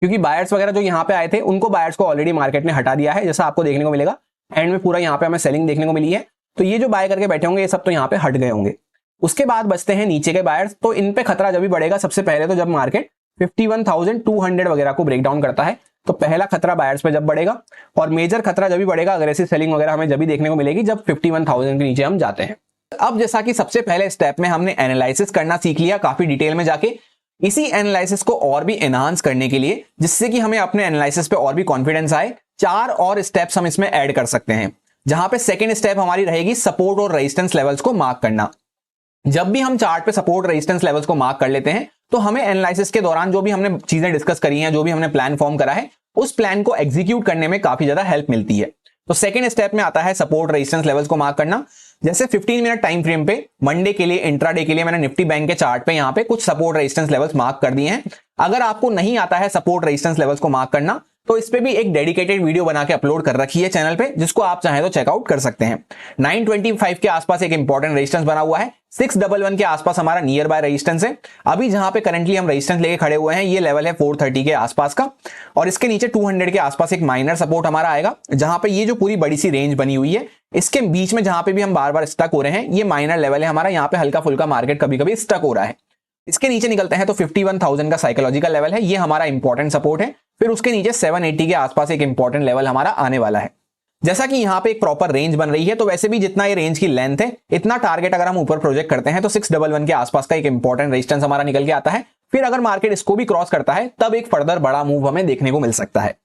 क्योंकि बायर्स वगैरह जो यहाँ पे आए थे उनको बायर्स को ऑलरेडी मार्केट ने हटा दिया है, जैसा आपको देखने को मिलेगा एंड में पूरा यहाँ पे हमें सेलिंग देखने को मिली है। तो ये जो बाय करके बैठे होंगे ये सब तो यहाँ पे हट गए होंगे। उसके बाद बचते हैं नीचे के बायर्स, तो इन पे खतरा जब भी बढ़ेगा सबसे पहले तो जब मार्केट 51,200 वगैरह को ब्रेक डाउन करता है, तो पहला खतरा बायर्स पे जब बढ़ेगा, और मेजर खतरा जब भी बढ़ेगा अग्रेसिव सेलिंग वगैरह हमें जब भी देखने को मिलेगी जब 51,000 के नीचे हम जाते हैं। अब जैसा कि सबसे पहले स्टेप में हमने एनालिसिस करना सीख लिया काफी डिटेल में जाके, इसी एनालिसिस को और भी एनहांस करने के लिए, जिससे कि हमें अपने एनालिसिस पे और भी कॉन्फिडेंस आए, 4 और स्टेप्स हम इसमें ऐड कर सकते हैं। जहां पे सेकंड स्टेप हमारी रहेगी सपोर्ट और रेजिस्टेंस लेवल्स को मार्क करना। जब भी हम चार्ट पे सपोर्ट रेजिस्टेंस लेवल्स को मार्क कर लेते हैं तो हमें एनालिसिस के दौरान जो भी हमने चीजें डिस्कस करी हैं, जो भी हमने प्लान फॉर्म करा है, उस प्लान को एग्जीक्यूट करने में काफी ज्यादा हेल्प मिलती है। तो सेकंड स्टेप में आता है सपोर्ट रेजिस्टेंस लेवल्स को मार्क करना। जैसे 15 मिनट टाइम फ्रेम पे मंडे के लिए, इंट्राडे के लिए मैंने निफ्टी बैंक के चार्ट पे यहाँ पे कुछ सपोर्ट रेजिस्टेंस लेवल्स मार्क कर दिए हैं। अगर आपको नहीं आता है सपोर्ट रेजिस्टेंस लेवल्स को मार्क करना तो इस पे भी एक डेडिकेटेड वीडियो बना के अपलोड कर रखी है चैनल पे, जिसको आप चाहें तो चेकआउट कर सकते हैं। 925 के आसपास एक इंपॉर्टेंट रेजिस्टेंस बना हुआ है, 611 के आसपास हमारा नियर बाय रेजिस्टेंस है। अभी जहां पे करंटली हम रेजिस्टेंस लेके खड़े हुए हैं ये लेवल है 430 के आसपास का, और इसके नीचे 200 के आसपास एक माइनर सपोर्ट हमारा आएगा, जहां पे ये जो पूरी बड़ी सी रेंज बनी हुई है इसके बीच में जहां पे भी हम बार बार स्टक हो रहे हैं ये माइनर लेवल है हमारा। यहाँ पे हल्का फुल्का मार्केट कभी कभी स्टक हो रहा है। इसके नीचे निकलते हैं तो 51,000 का साइकोलॉजिकल लेवल है, ये हमारा इंपॉर्टेंट सपोर्ट है। फिर उसके नीचे 780 के आसपास एक इंपॉर्टेंट लेवल हमारा आने वाला है। जैसा कि यहाँ पे एक प्रॉपर रेंज बन रही है, तो वैसे भी जितना ये रेंज की लेंथ है इतना टारगेट अगर हम ऊपर प्रोजेक्ट करते हैं तो 611 के आसपास का एक इंपॉर्टेंट रेजिस्टेंस हमारा निकल के आता है। फिर अगर मार्केट इसको भी क्रॉस करता है तब एक फर्दर बड़ा मूव हमें देखने को मिल सकता है।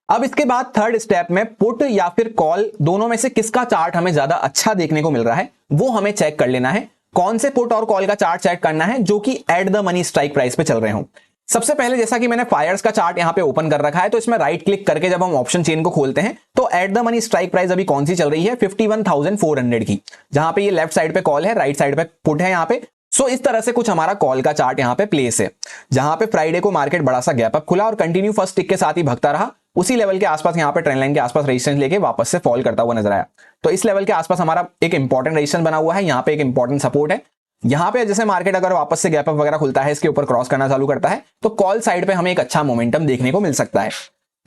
अब इसके बाद थर्ड स्टेप में पुट या फिर कॉल दोनों में से किसका चार्ट हमें ज्यादा अच्छा देखने को मिल रहा है वो हमें चेक कर लेना है। कौन से पुट और कॉल का चार्ट चेक करना है जो कि at the money strike price पे चल रहे हो। सबसे पहले जैसा कि मैंने फायर्स का चार्ट यहां पे ओपन कर रखा है, तो इसमें राइट क्लिक करके जब हम ऑप्शन चेन को खोलते हैं तो at the money strike price अभी कौन सी चल रही है 51,400 की, जहां पे ये लेफ्ट साइड पे कॉल है, राइट साइड पे पुट है यहाँ पे। सो इस तरह से कुछ हमारा कॉल का चार्ट यहाँ पे प्लेस है, जहां पे फ्राइडे को मार्केट बड़ा सा गैप अप खुला और कंटिन्यू फर्स्ट टिक के साथ ही भगता रहा, उसी लेवल के आसपास यहाँ पे ट्रेंड लाइन के आसपास रेजिस्टेंस लेके वापस से फॉल करता हुआ नजर आया। तो इस लेवल के आसपास हमारा एक इंपॉर्टेंट रेजिस्टेंस बना हुआ है, यहाँ पे एक इंपॉर्टेंट सपोर्ट है। यहाँ पे जैसे मार्केट अगर वापस से गैप अप वगैरह खुलता है, इसके ऊपर क्रॉस करना चालू करता है, तो कॉल साइड पे हमें एक अच्छा मोमेंटम देखने को मिल सकता है।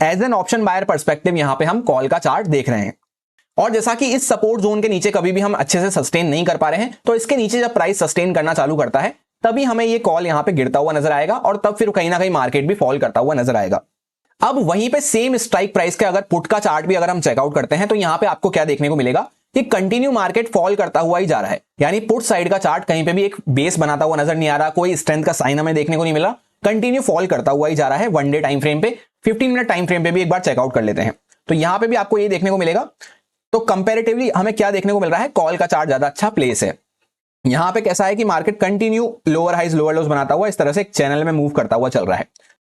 As an option buyer perspective यहाँ पे हम कॉल का चार्ट देख रहे हैं। और जैसा कि इस सपोर्ट जोन के नीचे कभी भी हम अच्छे से सस्टेन नहीं कर पा रहे हैं, तो इसके नीचे जब प्राइस सस्टेन करना चालू करता है तभी हमें ये कॉल यहाँ पे गिरता हुआ नजर आएगा और तब फिर कहीं ना कहीं मार्केट भी फॉल करता हुआ नजर आएगा। अब वहीं पे सेम स्ट्राइक प्राइस के अगर पुट का चार्ट भी अगर हम चेकआउट करते हैं तो यहाँ पे आपको क्या देखने को मिलेगा कि कंटिन्यू मार्केट फॉल करता हुआ ही जा रहा है। यानी पुट साइड का चार्ट कहीं पे भी एक बेस बनाता हुआ नजर नहीं आ रहा, कोई स्ट्रेंथ का साइन हमें देखने को नहीं मिला, कंटिन्यू फॉल करता हुआ ही जा रहा है। वन डे टाइम फ्रेम पे, 15 मिनट टाइम फ्रेम पे भी एक बार चेकआउट कर लेते हैं तो यहां पे भी आपको ये देखने को मिलेगा। तो कंपैरेटिवली हमें क्या देखने को मिल रहा है, कॉल का चार्ट ज्यादा अच्छा प्लेस है। यहां पे कैसा है कि market continue lower highs lower lows बनाता हुआ इस तरह से एक चैनल में मूव करता हुआ चल रहा है।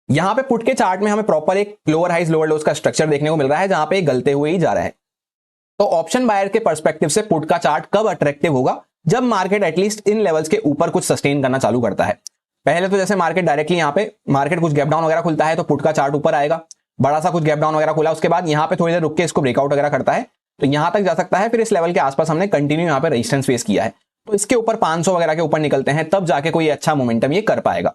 यहां पे पुट के चार्ट में हमें प्रॉपर एक लोअर हाइज लोअर लोज का स्ट्रक्चर देखने को मिल रहा है, जहां पे गलते हुए ही जा रहा है। तो ऑप्शन बायर के पर्सपेक्टिव से पुट का चार्ट कब अट्रैक्टिव होगा, जब मार्केट एटलीस्ट इन लेवल्स के ऊपर कुछ सस्टेन करना चालू करता है। पहले तो जैसे मार्केट डायरेक्टली यहाँ पे मार्केट कुछ गैप डाउन वगैरह खुलता है तो पुट का चार्ट ऊपर आएगा, बड़ा सा कुछ गैप डाउन वगैरह खुला, उसके बाद यहाँ पे थोड़ी देर रुक के इसको ब्रेकआउट वगैरह करता है तो यहां तक जा सकता है। फिर इस लेवल के आसपास हमने कंटिन्यू यहाँ पे रेजिस्टेंस फेस किया है, तो इसके ऊपर 500 वगैरह के ऊपर निकलते हैं तब जाके कोई अच्छा मोमेंटम ये कर पाएगा।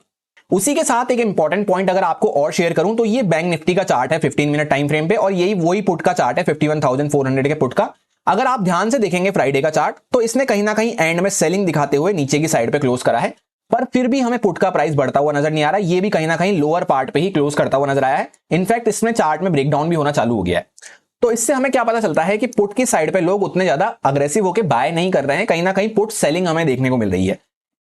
उसी के साथ एक इंपॉर्टेंट पॉइंट अगर आपको और शेयर करूं तो ये बैंक निफ्टी का चार्ट है 15 मिनट टाइम फ्रेम पे और यही वही पुट का चार्ट है 51,400 के पुट का। अगर आप ध्यान से देखेंगे फ्राइडे का चार्ट तो इसने कहीं ना कहीं एंड में सेलिंग दिखाते हुए नीचे की साइड पे क्लोज करा है, पर फिर भी हमें पुट का प्राइस बढ़ता हुआ नजर नहीं आ रहा, ये भी कहीं ना कहीं लोअर पार्ट पे ही क्लोज करता हुआ नजर आया है। इनफैक्ट इसमें चार्ट में ब्रेकडाउन भी होना चालू हो गया है। तो इससे हमें क्या पता चलता है कि पुट की साइड पे लोग उतने ज्यादा अग्रेसिव होकर बाय नहीं कर रहे हैं, कहीं ना कहीं पुट सेलिंग हमें देखने को मिल रही है।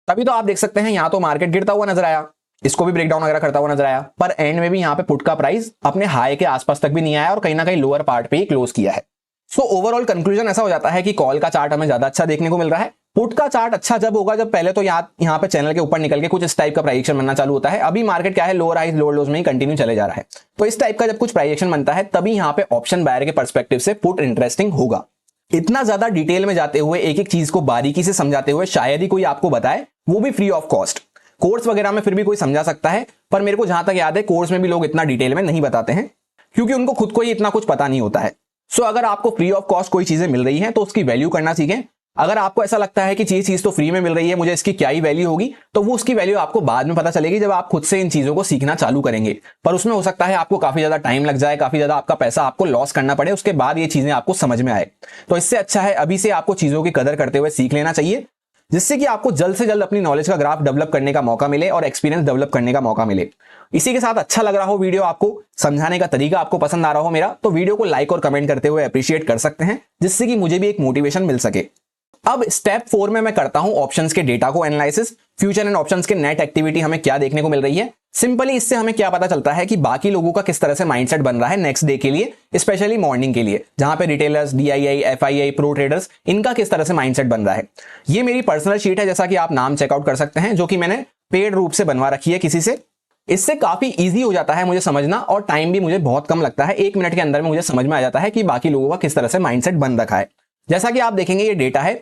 तभी तो आप देख सकते हैं यहां तो मार्केट गिरता हुआ नजर आया, इसको भी ब्रेकडाउन वगैरह करता हुआ नजर आया, पर एंड में भी यहाँ पे पुट का प्राइस अपने हाई के आसपास तक भी नहीं आया और कहीं ना कहीं लोअर पार्ट पे ही क्लोज किया है। सो ओवरऑल कंक्लूजन ऐसा हो जाता है कि कॉल का चार्ट हमें ज्यादा अच्छा देखने को मिल रहा है। पुट का चार्ट अच्छा जब होगा जब पहले तो यहाँ पे चैनल के ऊपर निकल के कुछ इस टाइप का प्राइजेक्शन बनना चालू होता है। अभी मार्केट क्या है, लोअर हाइज लोअर लोज में ही कंटिन्यू चले जा रहा है, तो इस टाइप का जब कुछ प्राइजेक्शन बनता है तभी यहाँ पे ऑप्शन बायर के पर्सपेक्टिव से पुट इंटरेस्टिंग होगा। इतना ज्यादा डिटेल में जाते हुए एक एक चीज को बारीकी से समझाते हुए शायद ही कोई आपको बताए, वो भी फ्री ऑफ कॉस्ट। कोर्स वगैरह में फिर भी कोई समझा सकता है, पर मेरे को जहां तक याद है कोर्स में भी लोग इतना डिटेल में नहीं बताते हैं क्योंकि उनको खुद को ही इतना कुछ पता नहीं होता है। सो अगर आपको फ्री ऑफ कॉस्ट कोई चीजें मिल रही हैं तो उसकी वैल्यू करना सीखें। अगर आपको ऐसा लगता है कि चीज तो फ्री में मिल रही है, मुझे इसकी क्या ही वैल्यू होगी, तो वो उसकी वैल्यू आपको बाद में पता चलेगी जब आप खुद से इन चीजों को सीखना चालू करेंगे। पर उसमें हो सकता है आपको काफी ज्यादा टाइम लग जाए, काफी ज्यादा आपका पैसा आपको लॉस करना पड़े, उसके बाद ये चीजें आपको समझ में आए। तो इससे अच्छा है अभी से आपको चीजों की कदर करते हुए सीख लेना चाहिए, जिससे कि आपको जल्द से जल्द अपनी नॉलेज का ग्राफ डेवलप करने का मौका मिले और एक्सपीरियंस डेवलप करने का मौका मिले। इसी के साथ अच्छा लग रहा हो वीडियो, आपको समझाने का तरीका आपको पसंद आ रहा हो मेरा, तो वीडियो को लाइक और कमेंट करते हुए अप्रिशिएट कर सकते हैं, जिससे कि मुझे भी एक मोटिवेशन मिल सके। अब स्टेप 4 में मैं करता हूं ऑप्शंस के डेटा को एनालिसिस। फ्यूचर एंड ऑप्शंस के नेट एक्टिविटी हमें क्या देखने को मिल रही है। सिंपली इससे हमें क्या पता चलता है कि बाकी लोगों का किस तरह से माइंडसेट बन रहा है नेक्स्ट डे के लिए, स्पेशली मॉर्निंग के लिए, जहां पे retailers, DII, FII, pro traders, इनका किस तरह से माइंडसेट बन रहा है। ये मेरी पर्सनल शीट है, जैसा कि आप नाम चेकआउट कर सकते हैं, जो कि मैंने पेड रूप से बनवा रखी है किसी से। इससे काफी इजी हो जाता है मुझे समझना और टाइम भी मुझे बहुत कम लगता है। 1 मिनट के अंदर में मुझे समझ में आ जाता है कि बाकी लोगों का किस तरह से माइंडसेट बन रखा है। जैसा कि आप देखेंगे ये डेटा है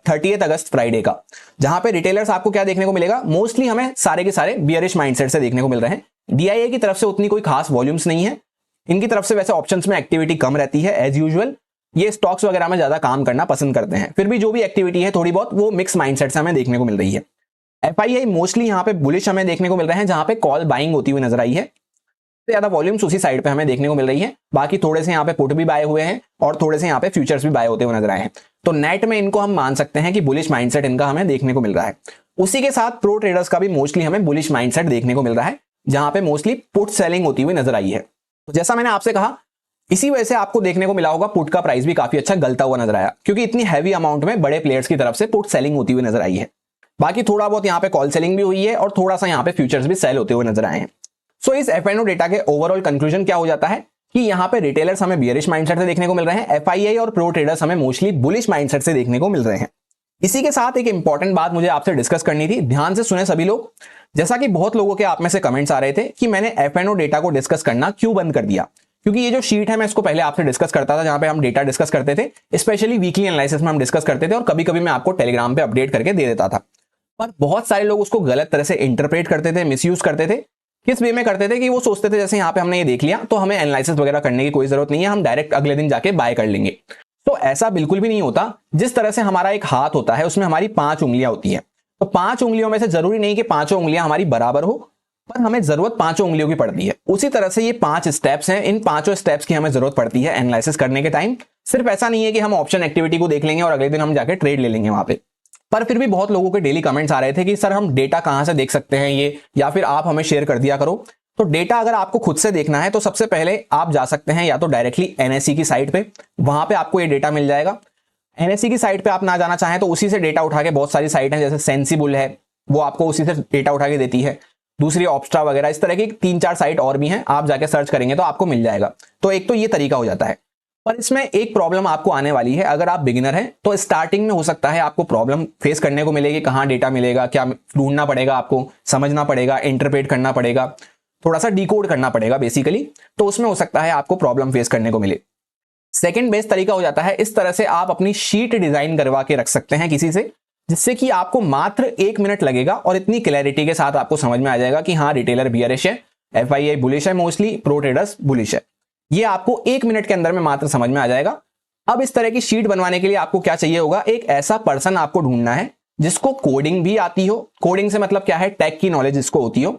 30 अगस्त फ्राइडे का, जहां पे रिटेलर्स आपको क्या देखने को मिलेगा, मोस्टली हमें सारे के सारे बियरिश माइंडसेट से देखने को मिल रहे हैं। डीआईआई की तरफ से उतनी कोई खास वॉल्यूम्स नहीं है, इनकी तरफ से वैसे ऑप्शंस में एक्टिविटी कम रहती है एज यूजुअल, ये स्टॉक्स वगैरह में ज्यादा काम करना पसंद करते हैं। फिर भी जो भी एक्टिविटी है थोड़ी बहुत वो मिक्स माइंडसेट से हमें देखने को मिल रही है। एफआईआई मोस्टली यहाँ पे बुलिश हमें देखने को मिल रहे हैं, जहां पे कॉल बाइंग होती हुई नजर आई है, ज्यादा वॉल्यूम्स उसी साइड पे हमें देखने को मिल रही है। बाकी थोड़े से यहाँ पे पुट भी बाय हुए हैं और थोड़े से यहाँ पे फ्यूचर्स भी बाय होते हुए नजर आए हैं। तो नेट में इनको हम मान सकते हैं कि बुलिश माइंडसेट इनका हमें देखने को मिल रहा है। उसी के साथ प्रो ट्रेडर्स का भी मोस्टली हमें बुलिश माइंडसेट देखने को मिल रहा है, जहां पे मोस्टली पुट सेलिंग होती हुई नजर आई है। तो जैसा मैंने आपसे कहा इसी वजह से आपको देखने को मिला होगा पुट का प्राइस भी काफी अच्छा गलता हुआ नजर आया, क्योंकि इतनी हैवी अमाउंट में बड़े प्लेयर्स की तरफ से पुट सेलिंग होती हुई नजर आई है। बाकी थोड़ा बहुत यहाँ पे कॉल सेलिंग भी हुई है और थोड़ा सा यहाँ पे फ्यूचर्स भी सेल होते हुए नजर आए हैं। सो इस एफएनओ डेटा के ओवरऑल कंक्लूजन क्या हो जाता है कि यहाँ पे रिटेलर्स हमें बियरिश माइंडसेट से देखने को मिल रहे हैं, एफआईआई और प्रो ट्रेडर्स हमें मोस्टली बुलिश माइंडसेट से देखने को मिल रहे हैं। इसी के साथ एक इंपॉर्टेंट बात मुझे आपसे डिस्कस करनी थी, ध्यान से सुने सभी लोग। जैसा कि बहुत लोगों के आप में से कमेंट्स आ रहे थे कि मैंने एफएनओ डेटा को डिस्कस करना क्यों बंद कर दिया, क्योंकि ये जो शीट है मैं इसको पहले आपसे डिस्कस करता था, जहां पे हम डेटा डिस्कस करते थे, स्पेशली वीकली एनालिसिस में हम डिस्कस करते थे और कभी कभी मैं आपको टेलीग्राम पे अपडेट करके दे देता था। पर बहुत सारे लोग उसको गलत तरह से इंटरप्रेट करते थे, मिसयूज करते थे। किस वे में करते थे कि वो सोचते थे जैसे यहाँ पे हमने ये देख लिया तो हमें एनालिसिस वगैरह करने की कोई जरूरत नहीं है, हम डायरेक्ट अगले दिन जाके बाय कर लेंगे। तो ऐसा बिल्कुल भी नहीं होता। जिस तरह से हमारा एक हाथ होता है उसमें हमारी 5 उंगलियां होती है, तो 5 उंगलियों में से जरूरी नहीं कि 5 उंगलियां हमारी बराबर हो, पर हमें जरूरत 5 उंगलियों की पड़ती है। उसी तरह से ये 5 स्टेप्स हैं, इन 5 स्टेप्स की हमें जरूरत पड़ती है एनालिसिस करने के टाइम। सिर्फ ऐसा नहीं है कि हम ऑप्शन एक्टिविटी को देख लेंगे और अगले दिन हम जाके ट्रेड ले लेंगे वहां पे। पर फिर भी बहुत लोगों के डेली कमेंट्स आ रहे थे कि सर हम डेटा कहां से देख सकते हैं ये, या फिर आप हमें शेयर कर दिया करो। तो डेटा अगर आपको खुद से देखना है तो सबसे पहले आप जा सकते हैं या तो डायरेक्टली एनएसई की साइट पे, वहां पे आपको ये डेटा मिल जाएगा। एनएसई की साइट पे आप ना जाना चाहें तो उसी से डेटा उठा के बहुत सारी साइट हैं, जैसे सेंसिबल है वो आपको उसी से डेटा उठा के देती है, दूसरी ऑप्स्ट्रा वगैरह, इस तरह की 3-4 साइट और भी हैं, आप जाके सर्च करेंगे तो आपको मिल जाएगा। तो एक तो ये तरीका हो जाता है। पर इसमें एक प्रॉब्लम आपको आने वाली है, अगर आप बिगिनर हैं तो स्टार्टिंग में हो सकता है आपको प्रॉब्लम फेस करने को मिलेगी, कहाँ डेटा मिलेगा, क्या ढूंढना पड़ेगा, आपको समझना पड़ेगा, इंटरप्रेट करना पड़ेगा, थोड़ा सा डिकोड करना पड़ेगा बेसिकली। तो उसमें हो सकता है आपको प्रॉब्लम फेस करने को मिले। सेकंड बेस्ट तरीका हो जाता है, इस तरह से आप अपनी शीट डिजाइन करवा के रख सकते हैं किसी से, जिससे कि आपको मात्र 1 मिनट लगेगा और इतनी क्लैरिटी के साथ आपको समझ में आ जाएगा कि हाँ रिटेलर बियरिश है, एफआईआई बुलिश है, मोस्टली प्रो ट्रेडर्स बुलिश है। ये आपको 1 मिनट के अंदर में मात्र समझ में आ जाएगा। अब इस तरह की शीट बनवाने के लिए आपको क्या चाहिए होगा, एक ऐसा पर्सन आपको ढूंढना है जिसको कोडिंग भी आती हो। कोडिंग से मतलब क्या है, टेक की नॉलेज जिसको होती हो।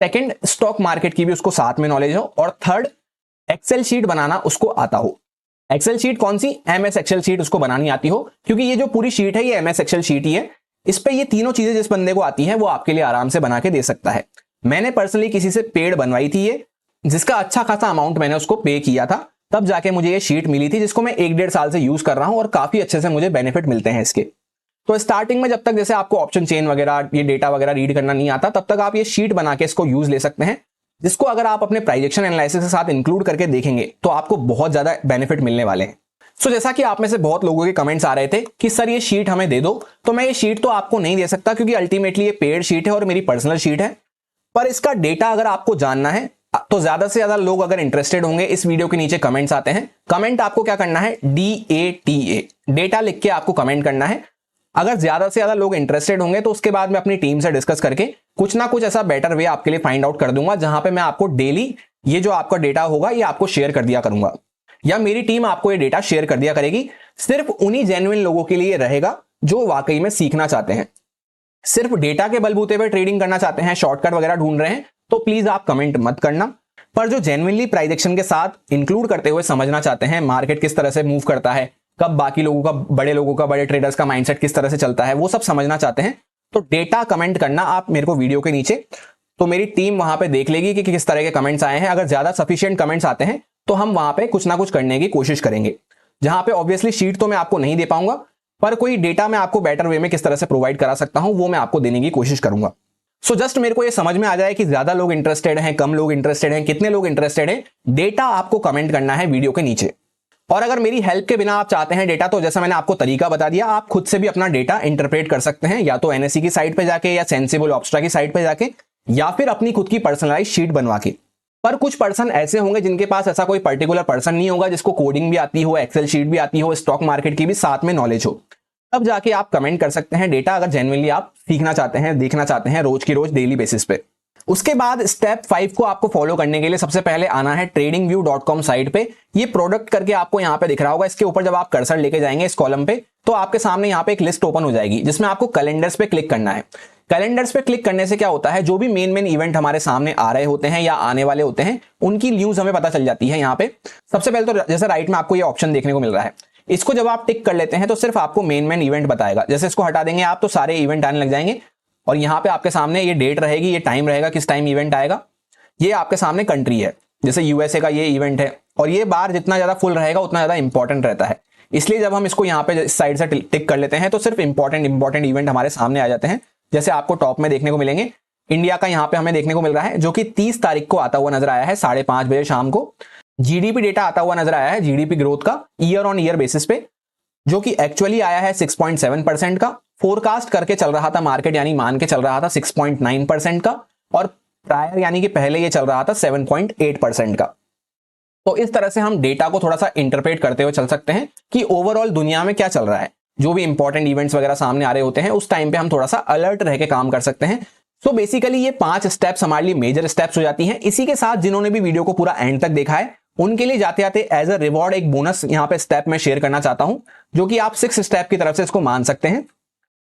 सेकंड, स्टॉक मार्केट की भी उसको साथ में नॉलेज हो। और थर्ड, एक्सेल शीट बनाना उसको आता हो। एक्सेल शीट कौन सी, एमएस एक्सेल शीट उसको बनानी आती हो, क्योंकि ये जो पूरी शीट है ये एमएस एक्सेल शीट ही है। इस पे ये तीनों चीजें जिस बंदे को आती हैं वो आपके लिए आराम से बना के दे सकता है। मैंने पर्सनली किसी से पेड बनवाई थी ये, जिसका अच्छा खासा अमाउंट मैंने उसको पे किया था, तब जाके मुझे ये शीट मिली थी, जिसको मैं 1-1.5 साल से यूज कर रहा हूं और काफी अच्छे से मुझे बेनिफिट मिलते हैं इसके। तो स्टार्टिंग में जब तक जैसे आपको ऑप्शन चेन वगैरह ये डेटा वगैरह रीड करना नहीं आता, तब तक आप ये शीट बना के इसको यूज ले सकते हैं, जिसको अगर आप अपने प्राइजेक्शन एनालिसिस के साथ इंक्लूड करके देखेंगे तो आपको बहुत ज्यादा बेनिफिट मिलने वाले हैं। सो जैसा कि आप में से बहुत लोगों के कमेंट्स आ रहे थे कि सर ये शीट हमें दे दो, तो मैं ये शीट तो आपको नहीं दे सकता, क्योंकि अल्टीमेटली ये पेड शीट है और मेरी पर्सनल शीट है। पर इसका डेटा अगर आपको जानना है तो ज्यादा से ज्यादा लोग अगर इंटरेस्टेड होंगे, इस वीडियो के नीचे कमेंट्स आते हैं, कमेंट आपको क्या करना है, DATA डेटा लिख के आपको कमेंट करना है। अगर ज्यादा से ज्यादा लोग इंटरेस्टेड होंगे तो उसके बाद मैं अपनी टीम से डिस्कस करके कुछ ना कुछ ऐसा बेटर वे आपके लिए फाइंड आउट कर दूंगा, जहां पे मैं आपको डेली ये जो आपका डेटा होगा ये आपको शेयर कर दिया करूंगा, या मेरी टीम आपको ये डेटा शेयर कर दिया करेगी। सिर्फ उन्हीं जेन्युइन लोगों के लिए रहेगा जो वाकई में सीखना चाहते हैं। सिर्फ डेटा के बलबूते पे ट्रेडिंग करना चाहते हैं, शॉर्टकट वगैरह ढूंढ रहे हैं, तो प्लीज आप कमेंट मत करना। पर जो जेन्युइनली प्राइजेक्शन के साथ इंक्लूड करते हुए समझना चाहते हैं मार्केट किस तरह से मूव करता है, कब बाकी लोगों का, बड़े ट्रेडर्स का माइंडसेट किस तरह से चलता है, वो सब समझना चाहते हैं, तो डेटा कमेंट करना आप मेरे को वीडियो के नीचे, तो मेरी टीम वहां पे देख लेगी कि किस तरह के कमेंट्स आए हैं। अगर ज्यादा सफिशिएंट कमेंट्स आते हैं तो हम वहां पे कुछ ना कुछ करने की कोशिश करेंगे, जहां पे ऑब्वियसली शीट तो मैं आपको नहीं दे पाऊंगा, पर कोई डेटा मैं आपको बेटर वे में किस तरह से प्रोवाइड करा सकता हूं वो मैं आपको देने की कोशिश करूंगा। सो जस्ट मेरे को ये समझ में आ जाए कि ज्यादा लोग इंटरेस्टेड हैं, कम लोग इंटरेस्टेड हैं, कितने लोग इंटरेस्टेड हैं, डेटा आपको कमेंट करना है वीडियो के नीचे। और अगर मेरी हेल्प के बिना आप चाहते हैं डेटा, तो जैसा मैंने आपको तरीका बता दिया, आप खुद से भी अपना डेटा इंटरप्रेट कर सकते हैं, या तो एनएसई की साइट पे जाके, या सेंसिबल ऑप्स्ट्रा की साइट पे जाके, या फिर अपनी खुद की पर्सनलाइज शीट बनवा के। पर कुछ पर्सन ऐसे होंगे जिनके पास ऐसा कोई पर्टिकुलर पर्सन नहीं होगा जिसको कोडिंग भी आती हो, एक्सेल शीट भी आती हो, स्टॉक मार्केट की भी साथ में नॉलेज हो, तब जाके आप कमेंट कर सकते हैं डेटा, अगर जेन्युइनली आप सीखना चाहते हैं, देखना चाहते हैं रोज की रोज डेली बेसिस पे। उसके बाद स्टेप 5 को आपको फॉलो करने के लिए सबसे पहले आना है tradingview.com साइट पे। ये प्रोडक्ट करके आपको यहाँ पे दिख रहा होगा, इसके ऊपर जब आप कर्सर लेके जाएंगे इस कॉलम पे, तो आपके सामने यहाँ पे एक लिस्ट ओपन हो जाएगी, जिसमें आपको कैलेंडर्स पे क्लिक करना है। कैलेंडर्स पे क्लिक करने से क्या होता है, जो भी मेन इवेंट हमारे सामने आ रहे होते हैं या आने वाले होते हैं, उनकी न्यूज हमें पता चल जाती है। यहाँ पे सबसे पहले तो जैसे राइट में आपको ये ऑप्शन देखने को मिल रहा है, इसको जब आप टिक कर लेते हैं तो सिर्फ आपको मेन इवेंट बताएगा। जैसे इसको हटा देंगे आप तो सारे इवेंट आने लग जाएंगे, और यहाँ पे आपके सामने ये डेट रहेगी, ये टाइम रहेगा किस टाइम इवेंट आएगा, ये आपके सामने कंट्री है। जैसे यूएसए का ये इवेंट है, और ये बार जितना ज्यादा फुल रहेगा उतना ज्यादा इंपॉर्टेंट रहता है। इसलिए जब हम इसको यहाँ पे इस साइड से टिक कर लेते हैं तो सिर्फ इंपॉर्टेंट इवेंट हमारे सामने आ जाते हैं। जैसे आपको टॉप में देखने को मिलेंगे, इंडिया का यहाँ पे हमें देखने को मिल रहा है, जो कि 30 तारीख को आता हुआ नजर आया है 5:30 बजे शाम को। जीडीपी डेटा आता हुआ नजर आया है, जीडीपी ग्रोथ का ईयर ऑन ईयर बेसिस पे, जो कि एक्चुअली आया है 6.7% का। फोरकास्ट करके चल रहा था मार्केट, यानी मान के चल रहा था 6.9% का, और प्रायर यानी कि पहले ये चल रहा था 7.8% का। तो इस तरह से हम डेटा को थोड़ा सा इंटरप्रेट करते हुए चल सकते हैं कि ओवरऑल दुनिया में क्या चल रहा है। जो भी इंपॉर्टेंट इवेंट्स वगैरह सामने आ रहे होते हैं उस टाइम पे हम थोड़ा सा अलर्ट रह के काम कर सकते हैं। सो बेसिकली ये 5 स्टेप्स हमारे लिए मेजर स्टेप्स हो जाती हैं। इसी के साथ जिन्होंने भी वीडियो को पूरा एंड तक देखा है उनके लिए जाते जाते एज अ रिवॉर्ड एक बोनस यहाँ पे स्टेप में शेयर करना चाहता हूं, जो कि आप 6 स्टेप की तरफ से इसको मान सकते हैं।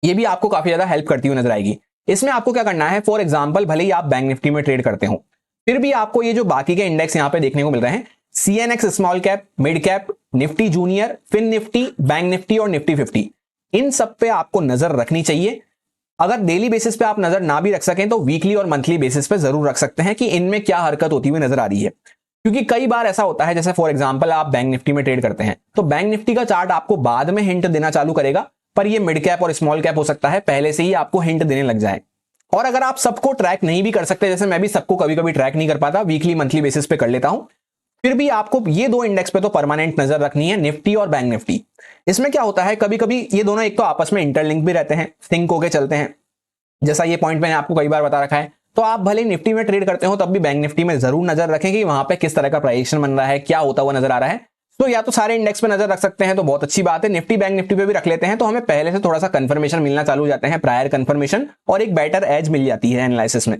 ये भी आपको काफी ज्यादा हेल्प करती हुई नजर आएगी। इसमें आपको क्या करना है, फॉर एग्जाम्पल भले ही आप बैंक निफ्टी में ट्रेड करते हो, फिर भी आपको ये जो बाकी के इंडेक्स यहाँ पे देखने को मिल रहे हैं, CNX small cap, mid cap, Nifty junior, Fin Nifty, bank Nifty और निफ्टी 50, इन सब पे आपको नजर रखनी चाहिए। अगर डेली बेसिस पे आप नजर ना भी रख सकें तो वीकली और मंथली बेसिस पे जरूर रख सकते हैं कि इनमें क्या हरकत होती हुई नजर आ रही है। क्योंकि कई बार ऐसा होता है, जैसे फॉर एग्जांपल आप बैंक निफ्टी में ट्रेड करते हैं तो बैंक निफ्टी का चार्ट आपको बाद में हिंट देना चालू करेगा, पर ये मिड कैप और स्मॉल कैप हो सकता है पहले से ही आपको हिंट देने लग जाए। और अगर आप सबको ट्रैक नहीं भी कर सकते, जैसे मैं भी सबको कभी कभी ट्रैक नहीं कर पाता, वीकली मंथली बेसिस पे कर लेता हूं, फिर भी आपको ये 2 इंडेक्स पे तो परमानेंट नजर रखनी है, निफ्टी और बैंक निफ्टी। इसमें क्या होता है, कभी कभी ये दोनों एक तो आपस में इंटरलिंक भी रहते हैं, सिंक होके चलते हैं, जैसा ये पॉइंट मैंने आपको कई बार बता रखा है। तो आप भले निफ्टी में ट्रेड करते हो तब भी बैंक निफ्टी में जरूर नजर रखें कि वहां पे किस तरह का प्राइस बन रहा है, क्या होता हुआ नजर आ रहा है। तो या तो सारे इंडेक्स पे नजर रख सकते हैं तो बहुत अच्छी बात है, निफ्टी बैंक निफ्टी पे भी रख लेते हैं तो हमें पहले से थोड़ा सा कंफर्मेशन मिलना चालू हो जाते हैं, प्रायर कंफर्मेशन, और एक बेटर एज मिल जाती है एनालिसिस में।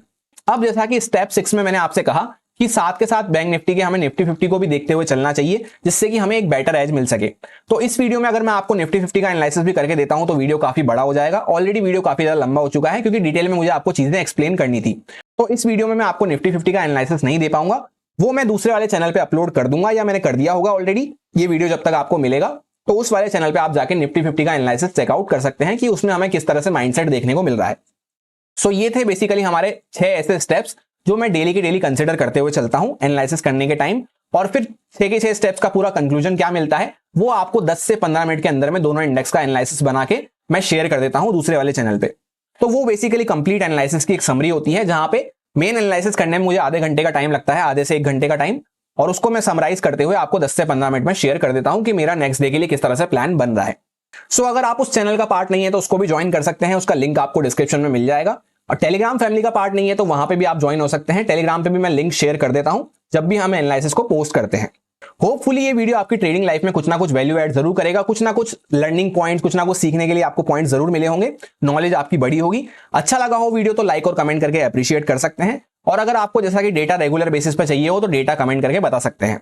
अब जैसा कि स्टेप 6 में मैंने आपसे कहा कि साथ के साथ बैंक निफ्टी के हमें निफ्टी 50 को भी देखते हुए चलना चाहिए, जिससे कि हमें एक बेटर एज मिल सके। तो इस वीडियो में अगर मैं आपको निफ्टी 50 का एनालिसिस भी करके देता हूं तो वीडियो काफी बड़ा हो जाएगा। ऑलरेडी वीडियो काफी ज्यादा लंबा हो चुका है क्योंकि डिटेल में मुझे आपको चीजें एक्सप्लेन करनी थी। तो इस वीडियो में मैं आपको निफ्टी 50 का एनालिसिस नहीं दे पाऊंगा, वो मैं दूसरे वाले चैनल पे अपलोड कर दूंगा, या मैंने कर दिया होगा ऑलरेडी। ये वीडियो जब तक आपको मिलेगा तो उस वाले चैनल पे आप जाके निफ्टी 50 का एनालिसिस चेकआउट कर सकते हैं कि उसमें हमें किस तरह से माइंडसेट देखने को मिल रहा है। सो ये थे बेसिकली हमारे 6 ऐसे स्टेप्स जो मैं डेली के डेली कंसिडर करते हुए चलता हूं एनालिसिस करने के टाइम। और फिर 6 के 6 स्टेप्स का पूरा कंक्लूजन क्या मिलता है वो आपको 10 से 15 मिनट के अंदर में दोनों इंडेक्स का एनालिसिस बना के मैं शेयर कर देता हूं दूसरे वाले चैनल पे। तो वो बेसिकली कंप्लीट एनालिसिस की एक समरी होती है, जहां पे मेन एनालिसिस करने में मुझे आधे घंटे का टाइम लगता है, आधे से 1 घंटे का टाइम, और उसको मैं समराइज करते हुए आपको 10 से 15 मिनट में शेयर कर देता हूं कि मेरा नेक्स्ट डे के लिए किस तरह से प्लान बन रहा है। सो अगर आप उस चैनल का पार्ट नहीं है तो उसको भी ज्वाइन कर सकते हैं, उसका लिंक आपको डिस्क्रिप्शन में मिल जाएगा। और टेलीग्राम फैमिली का पार्ट नहीं है तो वहां पे भी आप ज्वाइन हो सकते हैं, टेलीग्राम पे भी मैं लिंक शेयर कर देता हूं जब भी हम एनालिसिस को पोस्ट करते हैं। होपफुली ये वीडियो आपकी ट्रेडिंग लाइफ में कुछ ना कुछ वैल्यू ऐड जरूर करेगा, कुछ ना कुछ लर्निंग पॉइंट, कुछ ना कुछ सीखने के लिए आपको पॉइंट जरूर मिले होंगे, नॉलेज आपकी बड़ी होगी। अच्छा लगा हो वीडियो तो लाइक और कमेंट करके अप्रिशिएट कर सकते हैं, और अगर आपको जैसा कि डेटा रेगुलर बेसिस पे चाहिए हो तो डेटा कमेंट करके बता सकते हैं।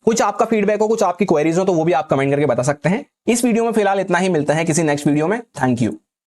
कुछ आपका फीडबैक हो, कुछ आपकी क्वेरीज हो तो वो भी आप कमेंट करके बता सकते हैं। इस वीडियो में फिलहाल इतना ही, मिलता है किसी नेक्स्ट वीडियो में। Thank you.